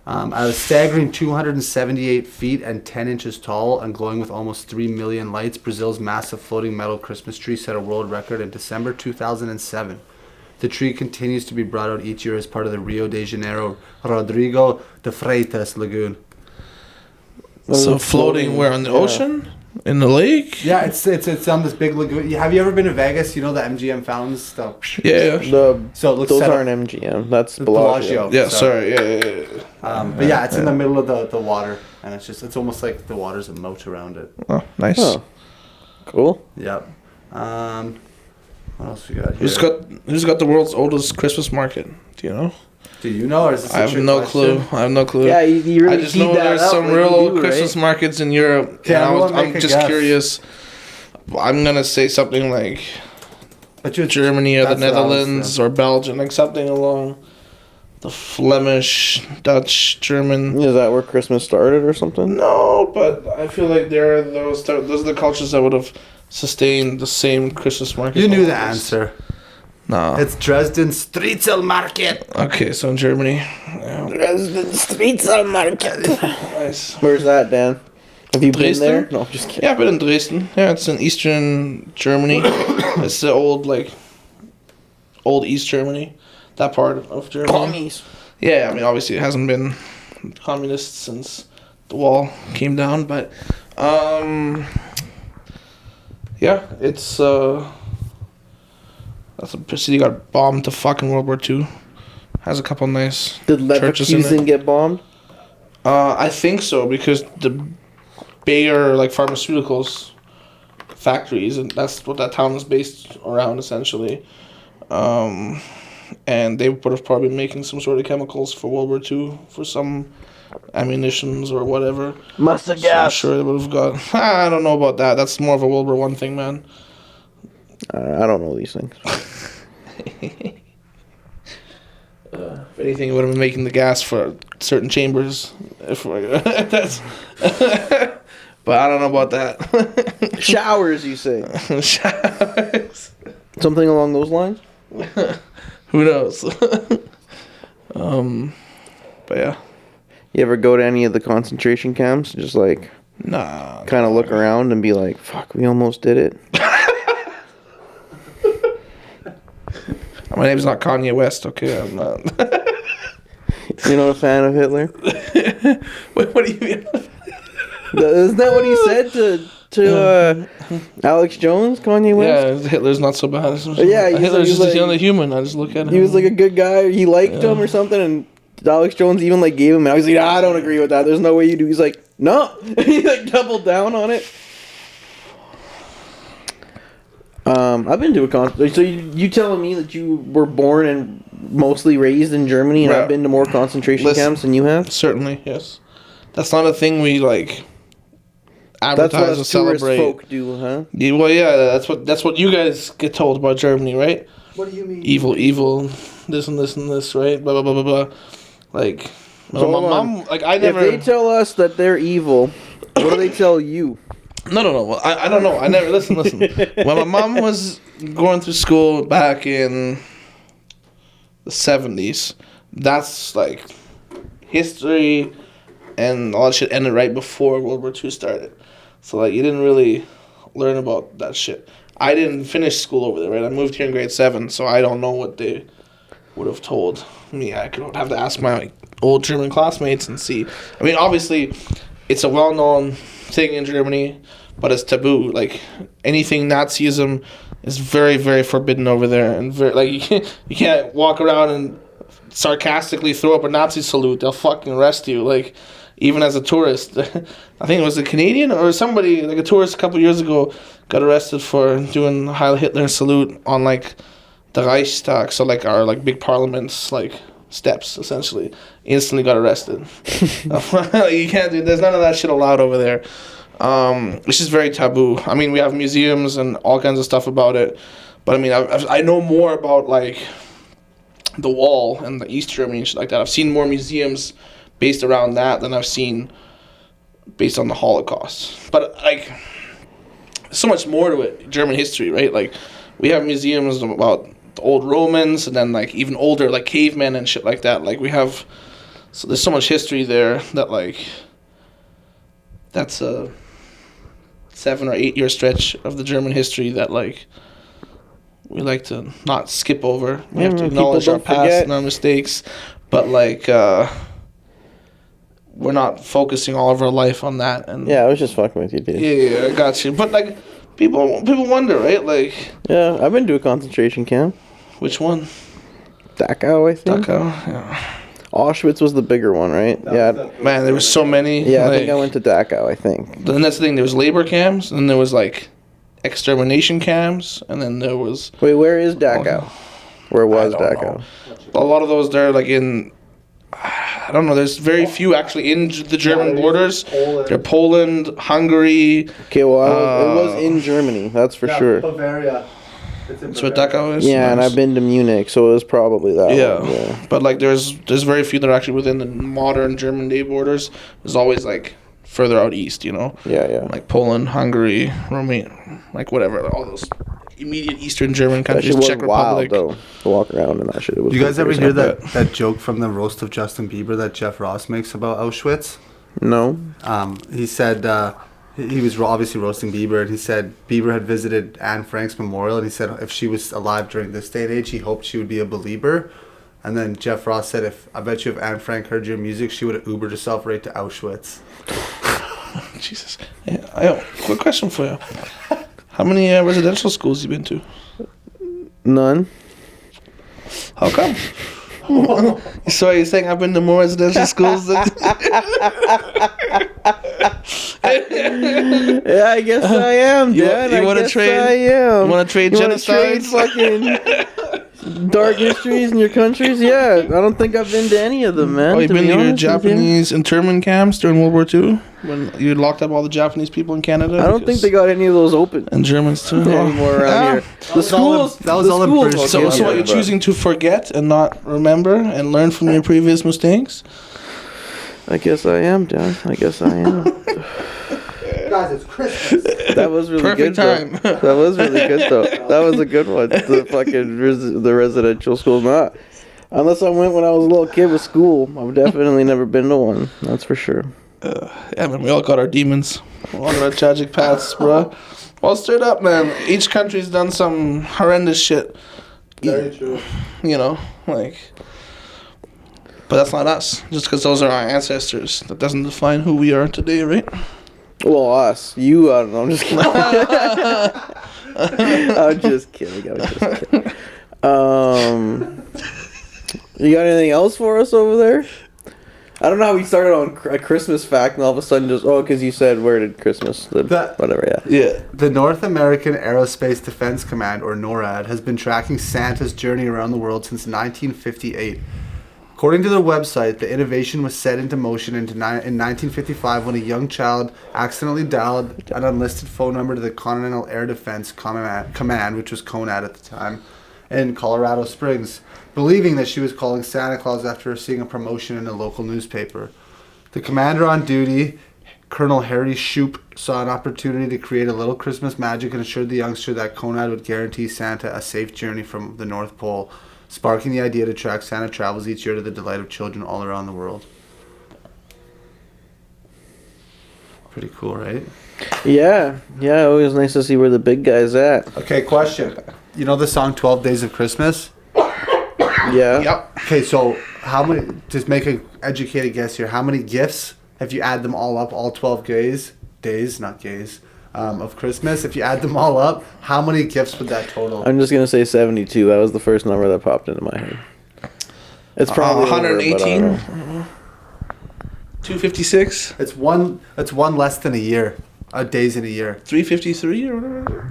At a staggering 278 feet and 10 inches tall and glowing with almost 3 million lights, Brazil's massive floating metal Christmas tree set a world record in December 2007. The tree continues to be brought out each year as part of the Rio de Janeiro Rodrigo de Freitas Lagoon. So floating where, on the ocean? In the lake? Yeah, it's on this big lagoon. Have you ever been to Vegas? You know the MGM fountains stuff. Yeah. So it looks Those set up- aren't MGM. That's Bellagio. Bellagio. Yeah, So- sorry. Yeah. But yeah, it's in the middle of the water, and it's almost like the water's a moat around it. Oh, nice. Oh, cool. Yep. What else we got here? Who's got the world's oldest Christmas market? Do you know? Do you know, or is this I have no clue. I have no clue. Yeah, you really I just teed know that there's up some like real you old do, Christmas right? markets in Europe. Okay, and everyone make I'm a just guess. curious. I'm gonna say something like But you Germany or the that's what I was Netherlands or Belgium, like something along the Flemish, Dutch, German. Is that where Christmas started or something? No, but I feel like there are those are the cultures that would have sustained the same Christmas market. You knew the always. answer. No. It's Dresden Striezel Market. Okay, so in Germany. Yeah. Nice. Where's that, Dan? Have you Dresden? been there? No, I'm just kidding. Yeah, I've been in Dresden. Yeah, it's in eastern Germany. It's the old East Germany. That part of Germany. Commies. Yeah, I mean, obviously it hasn't been communist since the wall came down, but yeah, it's that's a city got bombed to fucking World War II. Has a couple nice Did churches in Leverkusen it. get bombed? I think so because the Bayer pharmaceuticals factories, and that's what that town is based around essentially. And they would have probably been making some sort of chemicals for World War II for some ammunitions or whatever. Mustard So I'm gas. sure they would have got. I don't know about that. That's more of a World War One thing, man. I don't know these things. If anything, it would have been making the gas for certain chambers. If that's. But I don't know about that. Showers, you say? Showers. Something along those lines? Who knows? But yeah. You ever go to any of the concentration camps? Just like Nah. kind of look around and be like, "Fuck, we almost did it." My name's not Kanye West, okay? I'm not. You're not a fan of Hitler? What do you mean? Isn't that what he said to Alex Jones, Kanye West? Yeah, Hitler's not so bad. Yeah, Hitler's just like, the only human. I just look at him. He was like a good guy. He liked him or something, and Alex Jones even like gave him. I was like, I don't agree with that. There's no way you do. He's like, no. He like doubled down on it. I've been to a concert. So you telling me that you were born and mostly raised in Germany, and I've been to more concentration camps than you have? Certainly, yes. That's not a thing we like advertise that's what or us celebrate. Tourist folk do, huh? Yeah, well, yeah, that's what you guys get told about Germany, right? What do you mean? Evil, this and this and this, right? Blah blah blah blah blah. Like, my mom, like I never. If they tell us that they're evil, what do they tell you? No. Well, I don't know. I never listen. When my mom was going through school back in the 70s, that's like history, and all that shit ended right before World War II started. So like you didn't really learn about that shit. I didn't finish school over there, right? I moved here in grade 7, so I don't know what they would have told me. I could have to ask my old German classmates and see. I mean, obviously, it's a well-known thing in Germany, but it's taboo. Like anything Nazism is very, very forbidden over there, and very, like you can't walk around and sarcastically throw up a Nazi salute. They'll fucking arrest you. Like even as a tourist, I think it was a Canadian or somebody, like a tourist a couple years ago, got arrested for doing Heil Hitler salute on like the Reichstag, so like our like big parliaments like steps essentially. Instantly got arrested. You can't do. There's none of that shit allowed over there. It's just very taboo. I mean, we have museums and all kinds of stuff about it, but I mean, I know more about like the Wall and the East Germany and shit like that. I've seen more museums based around that than I've seen based on the Holocaust. But like, so much more to it. German history, right? Like, we have museums about the old Romans, and then like even older, like cavemen and shit like that. Like we have, so there's so much history there that like, that's a 7 or 8 year stretch of the German history that like we like to not skip over. We have to acknowledge our past and our mistakes, but like we're not focusing all of our life on that. And yeah, I was just fucking with you, dude. Yeah, I got you. But like people wonder, right? Like yeah, I've been to a concentration camp. Which one? Dachau, I think. Dachau, yeah. Auschwitz was the bigger one, right? Man, there was so many. Yeah, I think I went to Dachau, I think. Then that's the thing. There was labor camps, and there was like extermination camps, and then there was. Wait, where is Dachau? Where was Dachau? A lot of those they're like in. I don't know. There's very few actually in the German borders. They're Poland, Hungary. Okay, well, it was in Germany. That's for sure. Bavaria. That's what Dachau is. Yeah, nice. And I've been to Munich, so it was probably that. Yeah. One. Yeah, but like there's very few that are actually within the modern German day borders. There's always like further out east, you know. Yeah. Like Poland, Hungary, Romania, like whatever, all those immediate Eastern German countries. That shit was Czech Republic. wild, though, to walk around and that shit. It was. You guys ever hear that joke from the roast of Justin Bieber that Jeff Ross makes about Auschwitz? No. He said. He was obviously roasting Bieber, and he said Bieber had visited Anne Frank's memorial, and he said if she was alive during this day and age, he hoped she would be a believer. And then Jeff Ross said, I bet you if Anne Frank heard your music, she would have Ubered herself right to Auschwitz. Jesus. Yeah, quick question for you. How many residential schools you been to? None. How come? So you're saying I've been to more residential schools than... Yeah, I guess I am, Dad. You want to trade? I am. You want to trade genocides? Fucking dark histories in your countries? Yeah, I don't think I've been to any of them, man. Oh, you've been to your Japanese internment camps during World War II when you locked up all the Japanese people in Canada? I don't think they got any of those open. And Germans too. Anymore around here. The schools. That was all the British. So what you're choosing to forget and not remember and learn from your previous mistakes? I guess I am, Dad. I guess I am. Guys, it's Christmas. That was really Perfect good. Time. That was really good, though. That was a good one. The fucking the residential school. Not unless I went when I was a little kid with school. I've definitely never been to one. That's for sure. Yeah, man, we all got our demons. We all got our tragic paths, bro. Well, straight up, man. Each country's done some horrendous shit Very true. You know, like. But that's not us. Just because those are our ancestors, that doesn't define who we are today, right? Well, us. You, I don't know. I'm just kidding. I'm just kidding. You got anything else for us over there? I don't know how we started on a Christmas fact and all of a sudden just, because you said, where did Christmas, whatever, yeah. Yeah. The North American Aerospace Defense Command, or NORAD, has been tracking Santa's journey around the world since 1958. According to their website, the innovation was set into motion in 1955 when a young child accidentally dialed an unlisted phone number to the Continental Air Defense Command, which was CONAD at the time, in Colorado Springs, believing that she was calling Santa Claus after seeing a promotion in a local newspaper. The commander on duty, Colonel Harry Shoup, saw an opportunity to create a little Christmas magic and assured the youngster that CONAD would guarantee Santa a safe journey from the North Pole, sparking the idea to track Santa travels each year to the delight of children all around the world. Pretty cool, right? Yeah, always nice to see where the big guy's at. Okay, question. You know the song 12 Days of Christmas? Yeah. Yep. Okay, so how many, just make an educated guess here, how many gifts, if you add them all up, all 12 days, not gays, of Christmas, if you add them all up, how many gifts would that total? I'm just going to say 72. That was the first number that popped into my head. It's probably 118. 256. It's one less than a year. Days in a year. 353 or whatever.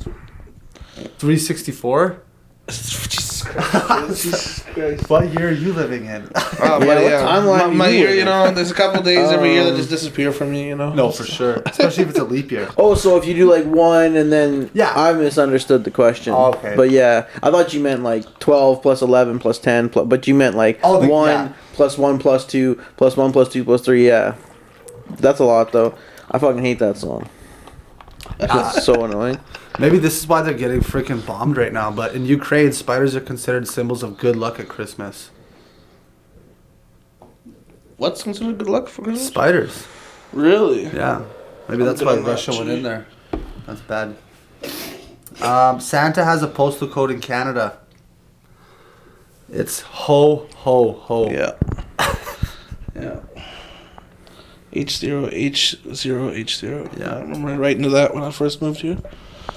364? Jesus Christ. Jesus Christ. What year are you living in? Oh, what timeline my you year, live in? there's a couple days every year that just disappear from me, No, for sure. Especially if it's a leap year. Oh, so if you do like one and then... Yeah. I misunderstood the question. Oh, okay. But yeah, I thought you meant like 12 plus 11 plus 10, but you meant like 1 plus 1 plus 2 plus 1 plus 2 plus 3, yeah. That's a lot though. I fucking hate that song. It's so annoying. Maybe this is why they're getting freaking bombed right now, but in Ukraine, spiders are considered symbols of good luck at Christmas. What's considered good luck for Christmas? Spiders. Really? Yeah. Maybe that's why Russia went in there. That's bad. Santa has a postal code in Canada. It's ho, ho, ho. Yeah. Yeah. H0. Yeah. I remember writing to that when I first moved here.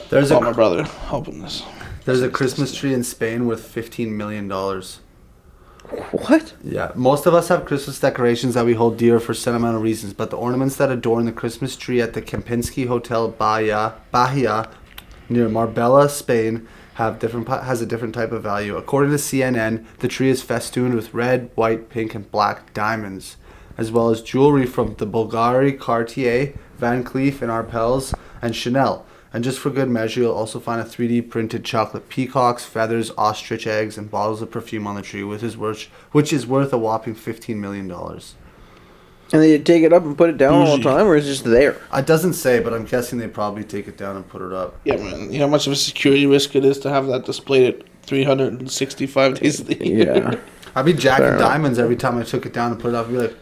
There's my brother helping this. There's a Christmas tree in Spain worth $15 million. What? Yeah, most of us have Christmas decorations that we hold dear for sentimental reasons, but the ornaments that adorn the Christmas tree at the Kempinski Hotel Bahia near Marbella, Spain, has a different type of value. According to CNN, the tree is festooned with red, white, pink, and black diamonds, as well as jewelry from the Bulgari, Cartier, Van Cleef and Arpels, and Chanel. And just for good measure, you'll also find a 3D printed chocolate peacocks, feathers, ostrich eggs, and bottles of perfume on the tree, which is worth a whopping $15 million. And they take it up and put it down all the time, or is it just there? It doesn't say, but I'm guessing they probably take it down and put it up. Yeah, man. You know how much of a security risk it is to have that displayed at 365 days of the year? Yeah. I'd be jacking diamonds every time I took it down and put it up. I'd be like...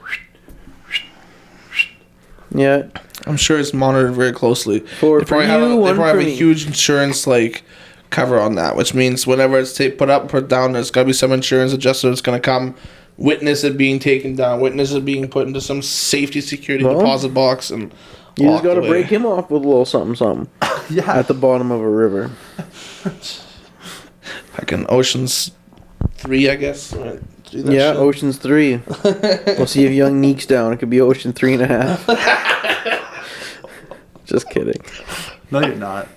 Yeah. I'm sure it's monitored very closely. They probably have a huge insurance cover on that, which means whenever it's put up, put down, there's got to be some insurance adjuster that's going to come, witness it being taken down, witness it being put into some safety security deposit box, and you just got to break him off with a little something. Yeah. At the bottom of a river. Like in Ocean's 3, I guess. Yeah, Ocean's 3. We'll see if young Neek's down. It could be Ocean 3.5. Just kidding. No, you're not.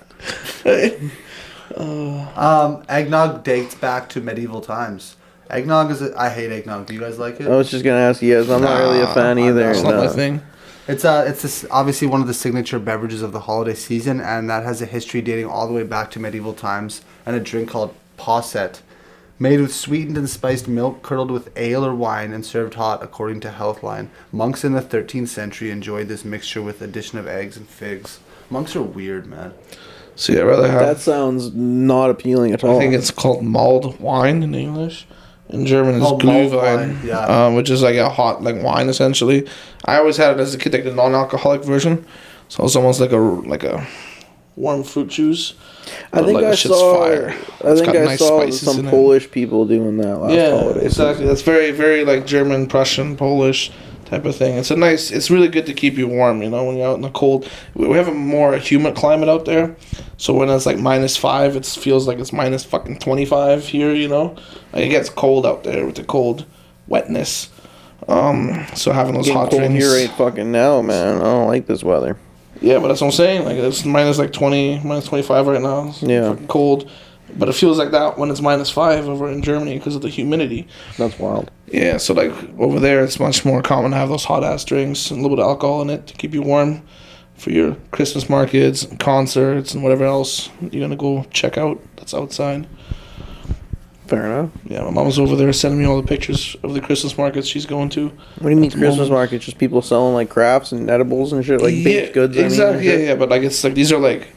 Eggnog dates back to medieval times. Eggnog I hate eggnog. Do you guys like it? I was just gonna ask you guys. I'm not really a fan either. That's not my thing. It's obviously one of the signature beverages of the holiday season, and that has a history dating all the way back to medieval times, and a drink called posset, made with sweetened and spiced milk curdled with ale or wine and served hot, according to Healthline. Monks in the 13th century enjoyed this mixture with addition of eggs and figs. Monks are weird, man. See, I'd rather have... That sounds not appealing at all. I think it's called mulled wine in English. In German, it's Glühwein, yeah. which is like a hot wine, essentially. I always had it as a kid, like the non-alcoholic version. So it's almost like a warm fruit juice. I think like, I that shit's saw. fire. I It's think got I nice saw spices some in it. Polish people doing that last Yeah, holiday. exactly. That's very, very like German, Prussian, Polish type of thing. It's really good to keep you warm, you know, when you're out in the cold. We have a more humid climate out there. So when it's like -5, it feels like it's minus fucking 25 here, you know? Like it gets cold out there with the cold wetness. So having those Getting hot cold drinks. here right fucking now, man. I don't like this weather. Yeah, but that's what I'm saying. Like it's minus like 20, minus 25 right now. It's fucking cold. But it feels like that when it's -5 over in Germany because of the humidity. That's wild. Yeah, so like over there, it's much more common to have those hot ass drinks and a little bit of alcohol in it to keep you warm for your Christmas markets, and concerts, and whatever else you're gonna go check out that's outside. Fair enough. Yeah, my mom's over there sending me all the pictures of the Christmas markets she's going to. What do you mean Christmas markets? Just people selling like crafts and edibles and shit, like baked goods. Exactly. Yeah. But like it's like these are like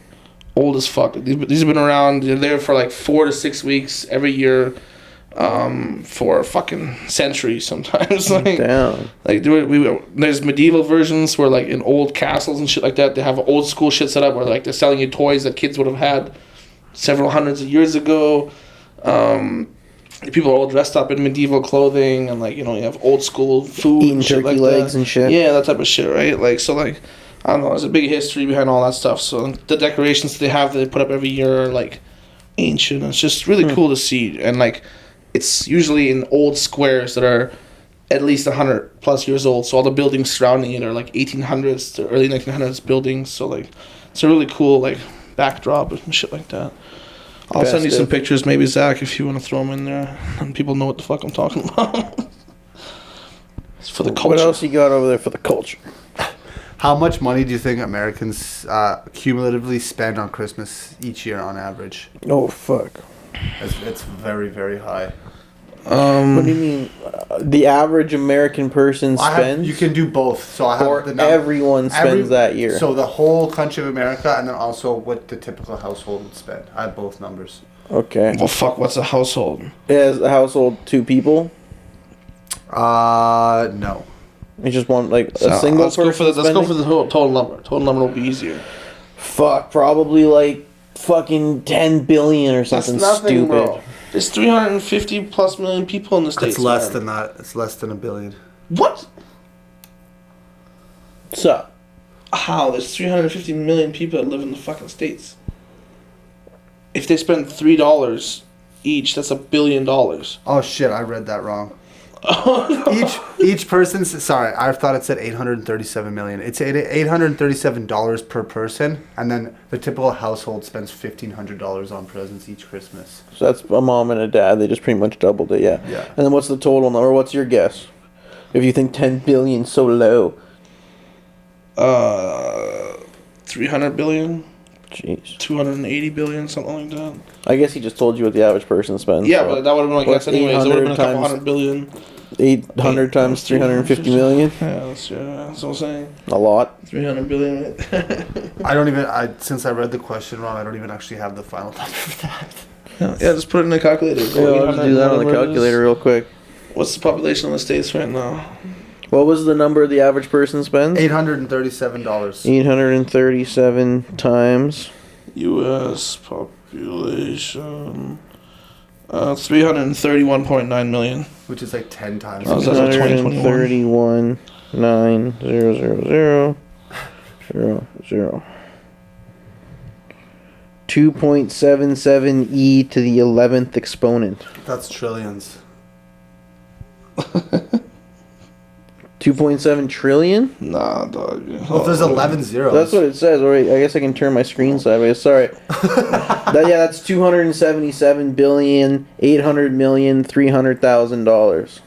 old as fuck. These have been around. They're there for like 4 to 6 weeks every year, for fucking centuries sometimes. Like, damn. Like there's medieval versions where like in old castles and shit like that, they have old school shit set up where like they're selling you toys that kids would have had several hundreds of years ago. People are all dressed up in medieval clothing and like, you know, you have old school food, eating and shit turkey like legs that. and shit. Yeah, that type of shit, right? Like so, like I don't know. There's a big history behind all that stuff. So the decorations they have that they put up every year are like ancient. It's just really cool to see, and like it's usually in old squares that are at least 100 plus years old. So all the buildings surrounding it are like 1800s to early 1900s buildings. So like it's a really cool like backdrop and shit like that. I'll send you some pictures, maybe Zach, if you want to throw them in there, and people know what the fuck I'm talking about. It's for the culture. What else you got over there for the culture? How much money do you think Americans cumulatively spend on Christmas each year on average? Oh fuck! It's very, very high. What do you mean? The average American person spends? You can do both. So I have or the number. everyone spends that year. So the whole country of America, and then also what the typical household would spend. I have both numbers. Okay. Well, fuck. What's a household? Is a household 2 people? No. It's just one, like a single let's person. Let's go for the total number. Total number will be easier. Fuck, probably like fucking 10 billion or something That's nothing, stupid. bro. There's 350 plus million people in the States. It's less man. than that. It's less than 1 billion. What? So, How? There's 350 million people that live in the fucking States. If they spend $3 each, that's $1 billion. Oh shit! I read that wrong. each person's sorry. I thought it said 837 million. It's $837 per person, and then the typical household spends $1,500 on presents each Christmas. so that's a mom and a dad. They just pretty much doubled it, yeah. Yeah. And then what's the total number? What's your guess? If you think 10 billion so low. 300 billion, Jeez. 280 billion, something like that. I guess he just told you what the average person spends. Yeah, so. but that would have been my What's guess anyways. It would have been a couple 800 hundred billion. 800 times 350 million? Yeah, that's what I'm saying. A lot. 300 billion. I don't even. Since I read the question wrong, I don't even actually have the final number for that. Yeah, just put it in the calculator. Yeah, I'll just do that on the calculator real quick. What's the population of the States right now? What was the number the average person spends? $837. 837 times. U.S. population. 331.9 million. Which is like 10 times. Oh, that's like 2021. 931,900,00. 2.77 e to the 11th exponent. That's trillions. 2.7 trillion? Nah, dog. Well, if there's 11 zeros. That's what it says. All right, I guess I can turn my screen sideways. Sorry. That's 277,800,300,000.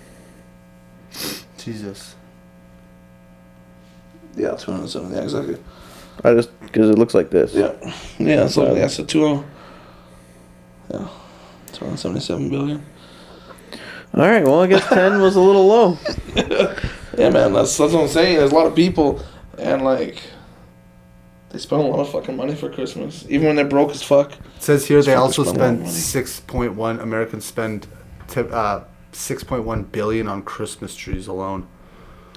Jesus. Yeah, 270. Yeah, exactly. I just because it looks like this. Yeah. Yeah, so that's a 20. Yeah. 277 billion. All right. Well, I guess 10 was a little low. Yeah, man, that's what I'm saying. There's a lot of people, and like, they spend a lot of fucking money for Christmas, even when they're broke as fuck. It says here they also spend spend 6.1. Americans spend 6.1 billion on Christmas trees alone.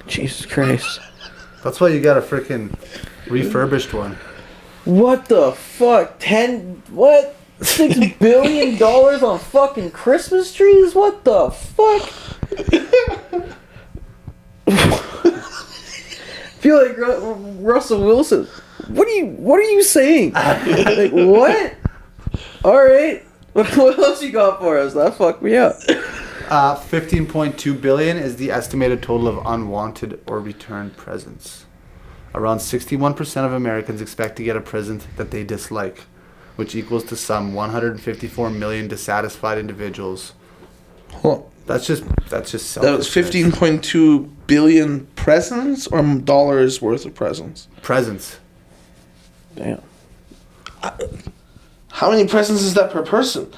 Jesus Christ. That's why you got a freaking refurbished one. What the fuck? What? $6 billion on fucking Christmas trees? What the fuck? Feel like Russell Wilson. What are you saying? Like, what? Alright. What else you got for us? That fucked me up. 15.2 billion is the estimated total of unwanted or returned presents. Around 61% of Americans expect to get a present that they dislike, which equals to some 154 million dissatisfied individuals. Well, That's just selfishness. that was 15.2 billion presents or dollars worth of presents? Presents. Damn. How many presents is that per person?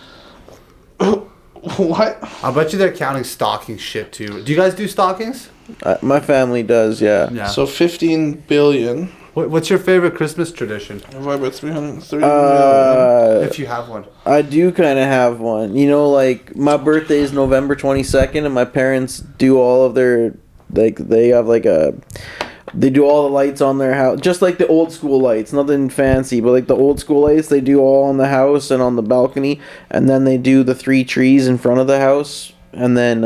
What? I bet you they're counting stocking shit too. Do you guys do stockings? My family does, yeah. Yeah. So 15 billion What's your favorite Christmas tradition? divided by 330 million. If you have one. I do kind of have one. You know, like, my birthday is November 22nd, and my parents do all of their, like, they have, like, they do all the lights on their house, just like the old school lights, nothing fancy, but like the old school lights, they do all on the house and on the balcony, and then they do the 3 trees in front of the house, and then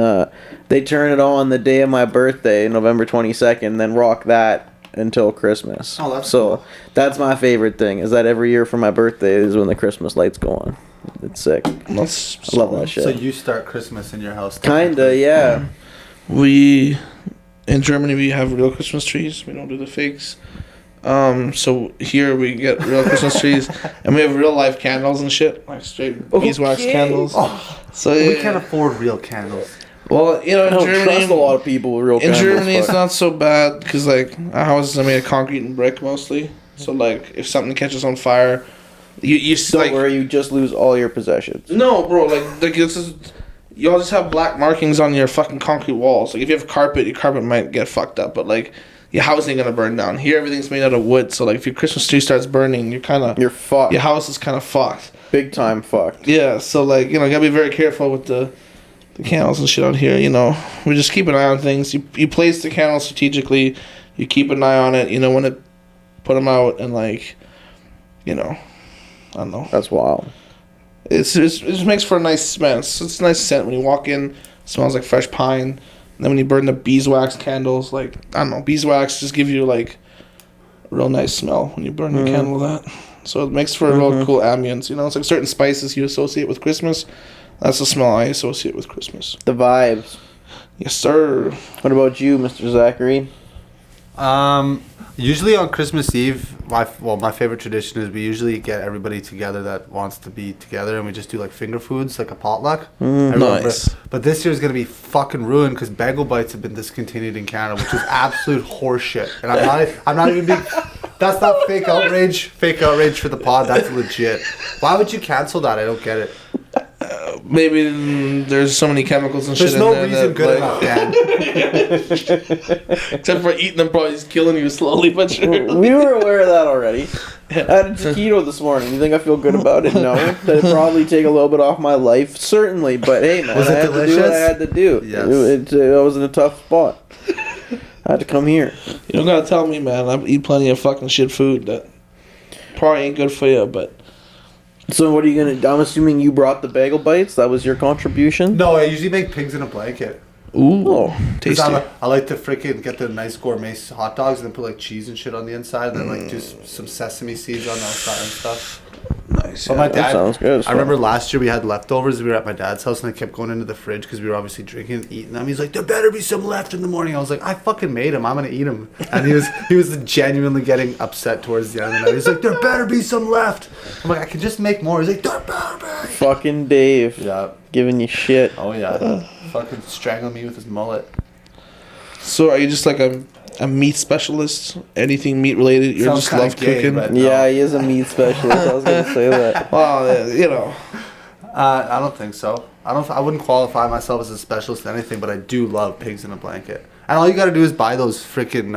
they turn it on the day of my birthday, November 22nd, then rock that until Christmas. Oh, that's so cool. That's my favorite thing, is that every year for my birthday is when the Christmas lights go on. It's sick. I love that shit. So you start Christmas in your house? Kinda, yeah. In Germany, we have real Christmas trees. We don't do the fakes. So here we get real Christmas trees, and we have real life candles and shit, like straight beeswax candles. Oh, So we yeah. can't afford real candles. Well, you know, I in don't Germany, trust a lot of people with real in candles, Germany, it's but- not so bad because like our houses are made of concrete and brick mostly. So like, if something catches on fire, you Don't like worry, you just lose all your possessions. no, bro. Like this is. Y'all just have black markings on your fucking concrete walls. Like if you have carpet, your carpet might get fucked up, but like your house ain't gonna burn down. Here everything's made out of wood, so like if your Christmas tree starts burning, You're fucked. your house is kind of fucked. Big time fucked. Yeah, so like you know, you gotta be very careful with the candles and shit out here. You know, we just keep an eye on things. You place the candles strategically. You keep an eye on it. You know when to put them out and like, you know, I don't know. That's wild. It just makes for a nice smell. It's a nice scent when you walk in. It smells like fresh pine. And then when you burn the beeswax candles, like I don't know, beeswax just give you like a real nice smell when you burn the candle with that. So it makes for a real cool ambience. You know, it's like certain spices you associate with Christmas. That's the smell I associate with Christmas. The vibes. Yes, sir. What about you, Mr. Zachary? Usually on Christmas Eve, my favorite tradition is we usually get everybody together that wants to be together, and we just do like finger foods, like a potluck. Nice. But this year's gonna be fucking ruined because bagel bites have been discontinued in Canada, which is absolute horseshit. And I'm not even being. That's not fake outrage. Fake outrage for the pod. That's legit. Why would you cancel that? I don't get it. Maybe there's so many chemicals and There's shit no in there. reason that, good like, enough, Dan. except for eating them, probably just killing you slowly but surely. We were aware of that already. I had a taquito this morning. You think I feel good about it? No. Did it probably take a little bit off my life? Certainly. But hey, man, Was I it had to do what delicious? I had to do. Yes. I was in a tough spot. I had to come here. You don't gotta tell me, man. I eat plenty of fucking shit food that probably ain't good for you, but So what are you gonna? I'm assuming you brought the bagel bites. That was your contribution. No, I usually make pigs in a blanket. ooh, Oh. 'Cause tasty. I like to freaking get the nice gourmet hot dogs and then put like cheese and shit on the inside, and then like just some sesame seeds on the outside and stuff. Nice. But my that dad, sounds good as I fuck. remember last year we had leftovers. We were at my dad's house and I kept going into the fridge because we were obviously drinking and eating them. He's like, "There better be some left in the morning." I was like, "I fucking made them. I'm gonna eat them." And he was genuinely getting upset towards the end of the night. He's like, "There better be some left." I'm like, "I can just make more." He's like, "There better be." Fucking Dave. Yeah. Giving you shit. Oh yeah. Fucking strangling me with his mullet. So are you just like a meat specialist? Anything meat related? You Sounds just kinda love gay, cooking? but- Yeah, he is a meat specialist. I was gonna say that. Well, you know. I don't think so. I wouldn't qualify myself as a specialist in anything, but I do love pigs in a blanket. And all you gotta do is buy those freaking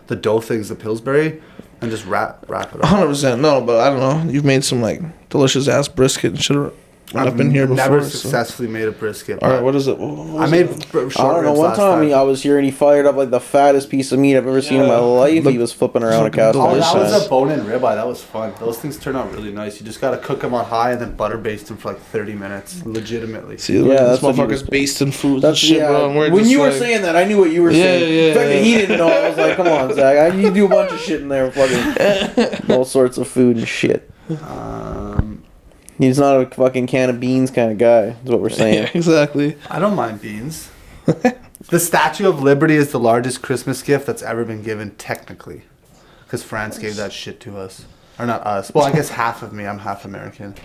the dough things, the Pillsbury, and just wrap it up. 100%. No, but I don't know. You've made some like delicious ass brisket and shit. I've been here before. Never successfully made a brisket. All right, what is it? I made short I don't know. ribs One last time I was here and he fired up like the fattest piece of meat I've ever seen in my life. He was flipping around a cast Oh, iron that was pan. a bone-in ribeye. That was fun. Those things turn out really nice. You just gotta cook them on high and then butter baste them for like 30 minutes. Legitimately. See, Yeah, this that's what he was motherfucker's basting food and That's shit, yeah. bro. And we're When just you were like, saying that, I knew what you were saying. yeah, yeah. He didn't know. I was like, come on, Zach. You do a bunch of shit in there, fucking all sorts of food and shit. He's not a fucking can of beans kind of guy. Is what we're saying. Yeah, exactly. I don't mind beans. The Statue of Liberty is the largest Christmas gift that's ever been given, technically. Because France gave that shit to us. Or not us. Well, I guess half of me. I'm half American.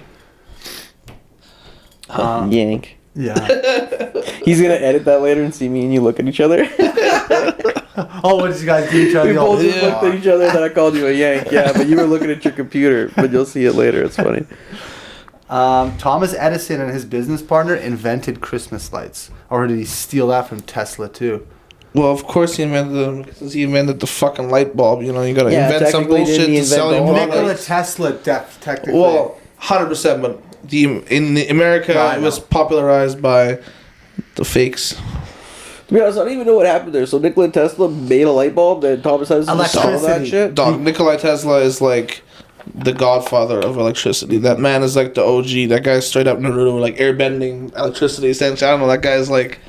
Yank. Yeah. He's gonna edit that later and see me and you look at each other. Oh, what did you guys do? We both just looked at each other and then I called you a yank. Yeah, but you were looking at your computer. But you'll see it later. It's funny. Thomas Edison and his business partner invented Christmas lights. Or did he steal that from Tesla too? Well, of course he invented them because he invented the fucking light bulb. You know, you gotta Yeah, invent some technically, didn't bullshit he to sell invent your the whole product. Nikola Tesla, technically. Well, 100%, but in America Yeah, I it was know. popularized by the fakes. To be honest, I don't even know what happened there. So Nikola Tesla made a light bulb that Thomas Edison just saw that Electricity. shit. Dog, Nikola Tesla is like the godfather of electricity. That man is like the OG. That guy's straight up Naruto, like airbending electricity. Essentially, I don't know. That guy's like,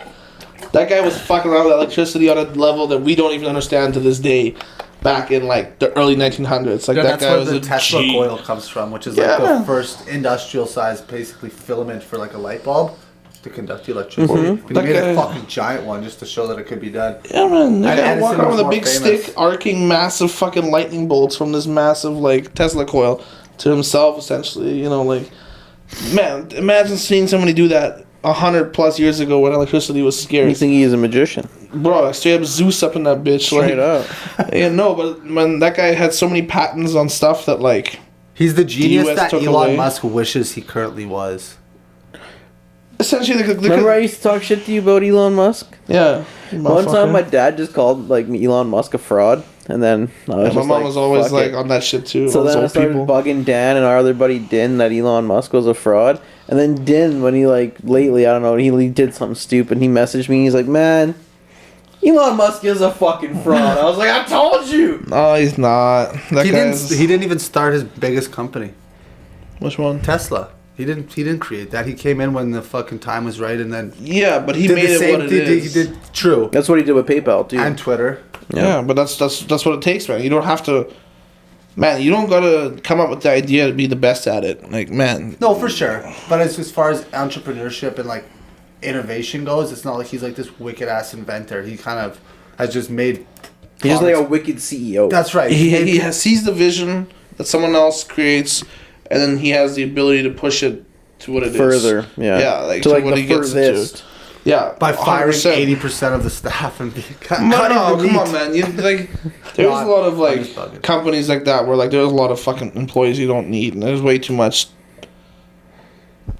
that guy was fucking around with electricity on a level that we don't even understand to this day. Back in like the early 1900s, like Yeah, that that's guy where was the a Tesla G. coil comes from, which is Yeah. like the first industrial size, basically filament for like a light bulb to conduct the electricity. But That he made guy- a fucking giant one just to show that it could be done. Yeah, man. That And guy Edison walk around was with a more big famous. stick, arcing massive fucking lightning bolts from this massive like Tesla coil to himself, essentially. You know, like, man, imagine seeing somebody do that 100+ years ago when electricity was You scarce. think he's a magician? Bro, like, straight up Zeus up in that bitch. Straight like, up. Yeah, no, but man, that guy had so many patents on stuff that like He's the genius US that took Elon away. Musk wishes he currently was. essentially Remember I used to talk shit to you about Elon Musk? yeah. One time my motherfucker. dad just called like Elon Musk a fraud. And then I was Yeah, my just mom like, was always fuck like it. on that shit too. So all those then I old started people. bugging Dan and our other buddy Din that Elon Musk was a fraud. And then Din, when he like lately, I don't know, he did something stupid. He messaged me. He's like, "Man, Elon Musk is a fucking fraud." I was like, "I told you." No, he's not. That He guy's didn't even start his biggest company, which one? Tesla. He didn't create that. He came in when the fucking time was right, and then Yeah, but he did made the it same what it thing. is. He did true, That's what he did with PayPal too. and Twitter. Yeah, but that's what it takes, man. You don't have to, man. You don't gotta come up with the idea to be the best at it. Like, man, No, for sure. But as far as entrepreneurship and like innovation goes, it's not like he's like this wicked ass inventor. He kind of has just made. He's just like a products. wicked CEO. That's right. he sees the vision that someone else creates, and then he has the ability to push it to what it is. further. Yeah. Yeah, like to to like what the he gets furthest. to. Yeah, by firing 100%. 80% of the staff and But no, come on, man. You, like, there's No, a lot of I'm like just bugging. companies like that where like there's a lot of fucking employees you don't need, and there's way too much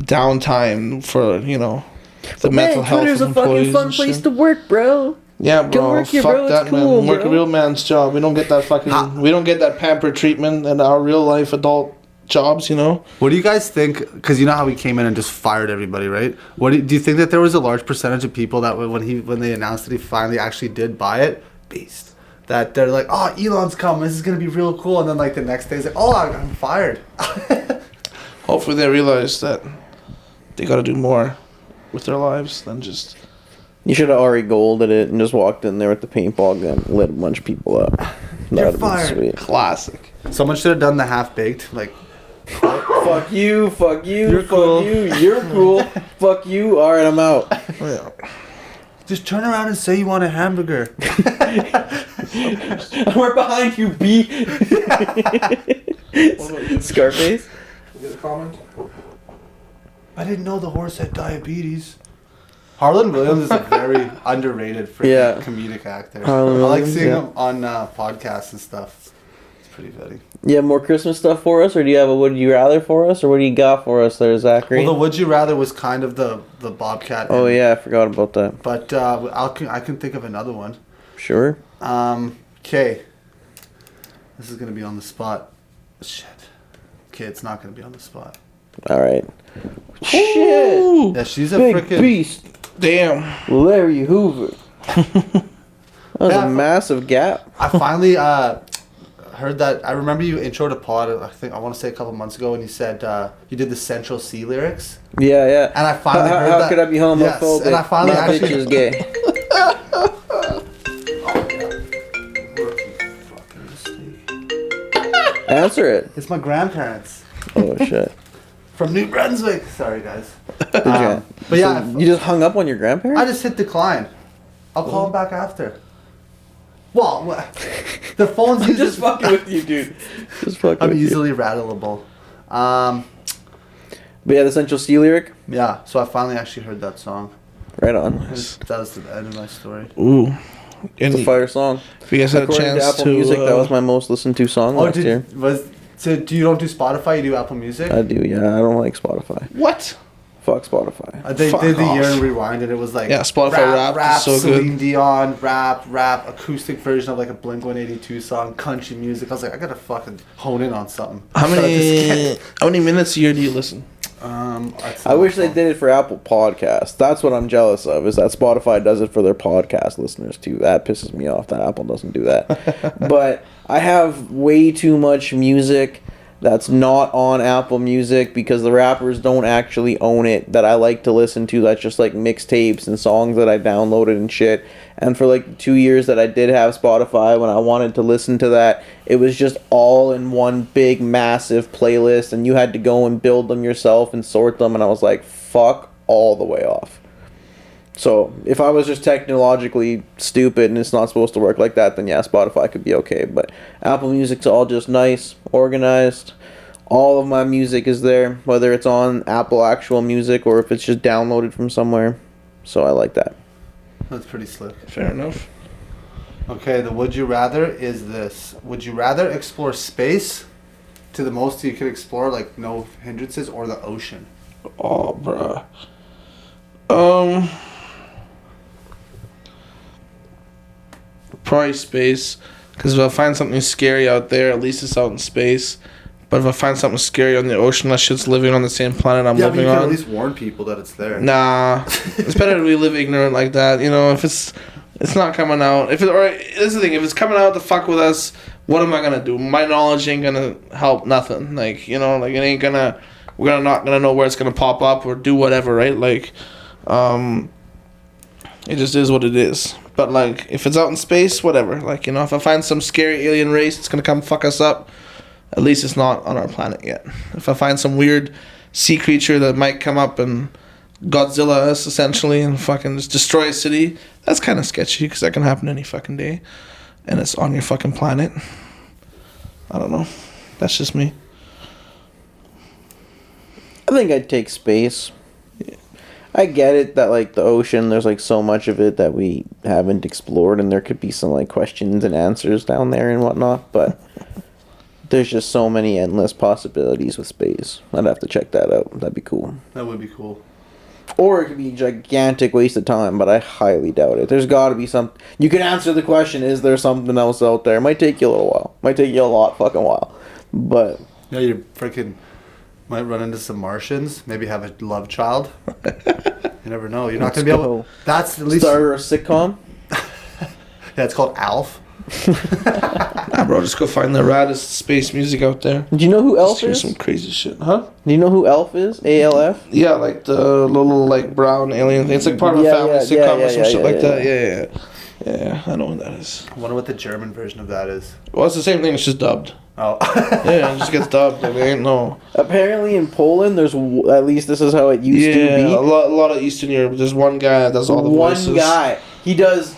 downtime for the mental health Twitter's of a fucking employees fun and place shit. to work, bro. Yeah, bro. work here, fuck bro. It's that, cool, man. Work a bro. real man's job. We don't get that fucking. We don't get that pampered treatment in our real life adult jobs. What do you guys think? Because you know how he came in and just fired everybody, right? What do you think that there was a large percentage of people that when they announced that he finally actually did buy it, beast, that they're like, oh, Elon's coming, this is gonna be real cool, and then like the next day, it's like, oh, I'm fired. Hopefully, they realize that they got to do more with their lives than just. You should have already golded it and just walked in there with the paintball gun and lit a bunch of people up. That'd have been fired. sweet. Classic. Someone should have done the half baked, like. Fuck you, fuck you, You're fuck cool. you, you're cool, fuck you, alright, I'm out. Yeah. Just turn around and say you want a hamburger. I'm right behind you, B. Scarface? Get a comment? I didn't know the horse had diabetes. Harlan Williams is a very underrated freaking Yeah. comedic actor. Harlan I like Williams, seeing yeah. him on podcasts and stuff. It's pretty funny. You have more Christmas stuff for us, or do you have a would you rather for us, or what do you got for us there, Zachary? Well, the Would You Rather was kind of the Bobcat. Oh yeah, I forgot about that. But I can think of another one. Sure. Okay. This is going to be on the spot. Shit. Okay, it's not going to be on the spot. All right. Shit. Yeah, she's a Big freaking beast. Damn. Larry Hoover. That was a massive gap. I finally heard that. I remember you intro to pod. I want to say a couple months ago, and you said you did the Central C lyrics. Yeah, yeah. And I finally heard how that. could I be homophobic? Yes, and I finally My actually. bitch is gay. Answer it. It's my grandparents Oh shit. from New Brunswick. Sorry, guys. Did you? But yeah, You just hung up on your grandparents? I just hit decline. I'll call them back after. Well, the phone's I'm usually. just fucking with you, dude. Just fucking I'm with you. easily rattleable. But yeah, the Central C lyric. Yeah, so I finally actually heard that song. Right on. That was the end of my story. Ooh. It's a fire song. If you guys had a According to chance Apple to Music, that was my most listened to song last year. So do you don't do Spotify? You do Apple Music? I do, yeah. I don't like Spotify. What? Fuck Spotify. They Fuck did the off. Year in Rewind, and it was like Spotify rap is so Celine good. Dion, rap, acoustic version of like a Blink-182 song, country music. I was like, I gotta fucking hone in on something. How So I many minutes a year do you listen? I wish they did it for Apple Podcasts. That's what I'm jealous of, is that Spotify does it for their podcast listeners too. That pisses me off that Apple doesn't do that. But I have way too much music that's not on Apple Music because the rappers don't actually own it that I like to listen to. That's just like mixtapes and songs that I downloaded and shit. And for like 2 years that I did have Spotify, when I wanted to listen to that, it was just all in one big massive playlist, and you had to go and build them yourself and sort them, and I was like, fuck all the way off. So if I was just technologically stupid and it's not supposed to work like that, then yeah, Spotify could be okay. But Apple Music's all just nice, organized. All of my music is there, whether it's on Apple actual music or if it's just downloaded from somewhere. So I like that. That's pretty slick. Fair enough. Okay, the would you rather is this. Would you rather explore space to the most you could explore, like no hindrances, or the ocean? Oh, bruh. Probably space. Because if I find something scary out there, at least it's out in space. But if I find something scary on the ocean, that shit's living on the same planet I'm Yeah, but you living can on. at least warn people that it's there. Nah, it's better we live ignorant like that. You know, if it's not coming out. If it, or this is the thing, if it's coming out to fuck with us, what am I gonna do? My knowledge ain't gonna help nothing. Like, you know, like it ain't gonna. We're not gonna know where it's gonna pop up or do whatever, right? Like, it just is what it is. But like, if it's out in space, whatever. Like, you know, if I find some scary alien race that's gonna come fuck us up, at least it's not on our planet yet. If I find some weird sea creature that might come up and Godzilla us, essentially, and fucking just destroy a city, that's kind of sketchy, because that can happen any fucking day. And it's on your fucking planet. I don't know. That's just me. I think I'd take space. I get it that like the ocean, there's like so much of it that we haven't explored, and there could be some like questions and answers down there and whatnot, but there's just so many endless possibilities with space. I'd have to check that out. That'd be cool. That would be cool. Or it could be a gigantic waste of time, but I highly doubt it. There's got to be some. You can answer the question: is there something else out there? It might take you a little while. Might take you a lot fucking while, but Yeah, you freaking might run into some Martians. Maybe have a love child. You never know. You're not gonna be able. That's at least. start a sitcom. Yeah, it's called Alf. Nah, bro, just go find the raddest space music out there. Do you know who Elf Just hear is? some crazy shit, huh? Do you know who Elf is? ALF. Yeah, like the little like brown alien thing. It's like part of a Yeah, family yeah, sitcom yeah, or some yeah, shit yeah, like yeah. that. Yeah, I know what that is. I wonder what the German version of that is. Well, it's the same thing. It's just dubbed. Oh. Yeah, it just gets dubbed. Like, there ain't no. Apparently in Poland, there's at least this is how it used to be. a lot of Eastern Europe. There's one guy that does all the One voices. guy. He does.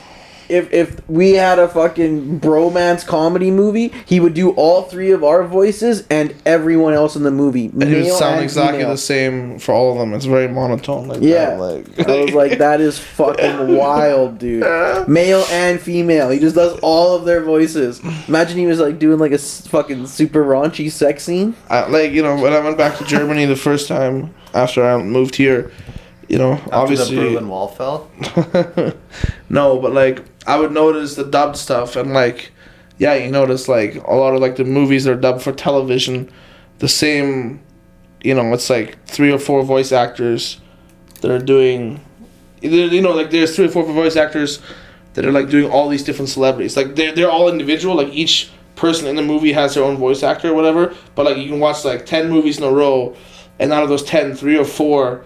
If we had a fucking bromance comedy movie, he would do all three of our voices and everyone else in the movie. And he would male sound and exactly female. the same for all of them. It's very monotone. Like Yeah. that. Like, I was like, that is fucking wild, dude. Male and female. He just does all of their voices. Imagine he was like doing like a fucking super raunchy sex scene. like, you know, when I went back to Germany the first time after I moved here, you know, After obviously. the Berlin Wall fell. No, but like I would notice the dubbed stuff, and like, yeah, you notice like a lot of like the movies that are dubbed for television, the same you know, it's like 3 or 4 voice actors that are doing, you know, like there's 3 or 4 voice actors that are like doing all these different celebrities. Like they're all individual. Like each person in the movie has their own voice actor or whatever. But like you can watch like 10 movies in a row, and out of those 10, 3 or 4,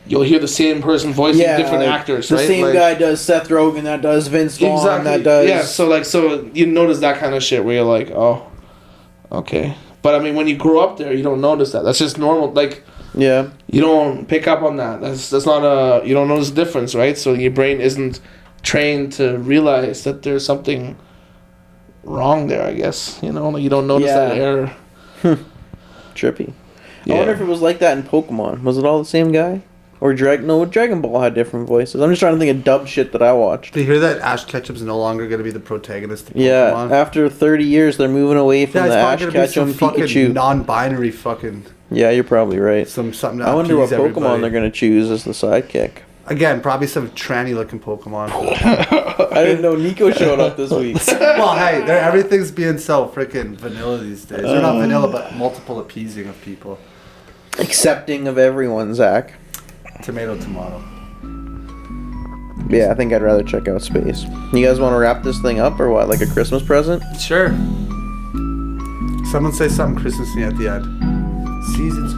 you'll hear the same person voicing different actors. The right? same like, guy does Seth Rogen, that does Vince Vaughn, that does. Yeah. So you notice that kind of shit where you're like, oh, okay. But I mean, when you grow up there, you don't notice that. That's just normal. Like, yeah, you don't pick up on that. That's not a, you don't notice the difference, right? So your brain isn't trained to realize that there's something wrong there, I guess. You know, like you don't notice that error. Trippy. Yeah. I wonder if it was like that in Pokemon. Was it all the same guy? Or Dragon Ball had different voices. I'm just trying to think of dub shit that I watched. Do you hear that Ash Ketchum's no longer going to be the protagonist of Pokemon? Yeah, after 30 years, they're moving away from the Ash it's probably Ketchum gonna be some Pikachu. fucking non-binary fucking... Yeah, you're probably right. Something. I wonder what Pokemon everybody. they're going to choose as the sidekick. Again, probably some tranny-looking Pokemon. I didn't know Nico showed up this week. Well, hey, everything's being so freaking vanilla these days. They're not vanilla, but multiple appeasing of people. Accepting of everyone, Zach. Tomato. Yeah, I think I'd rather check out space. You guys want to wrap this thing up or what? Like a Christmas present? Sure. Someone say something Christmas at the end. Seasons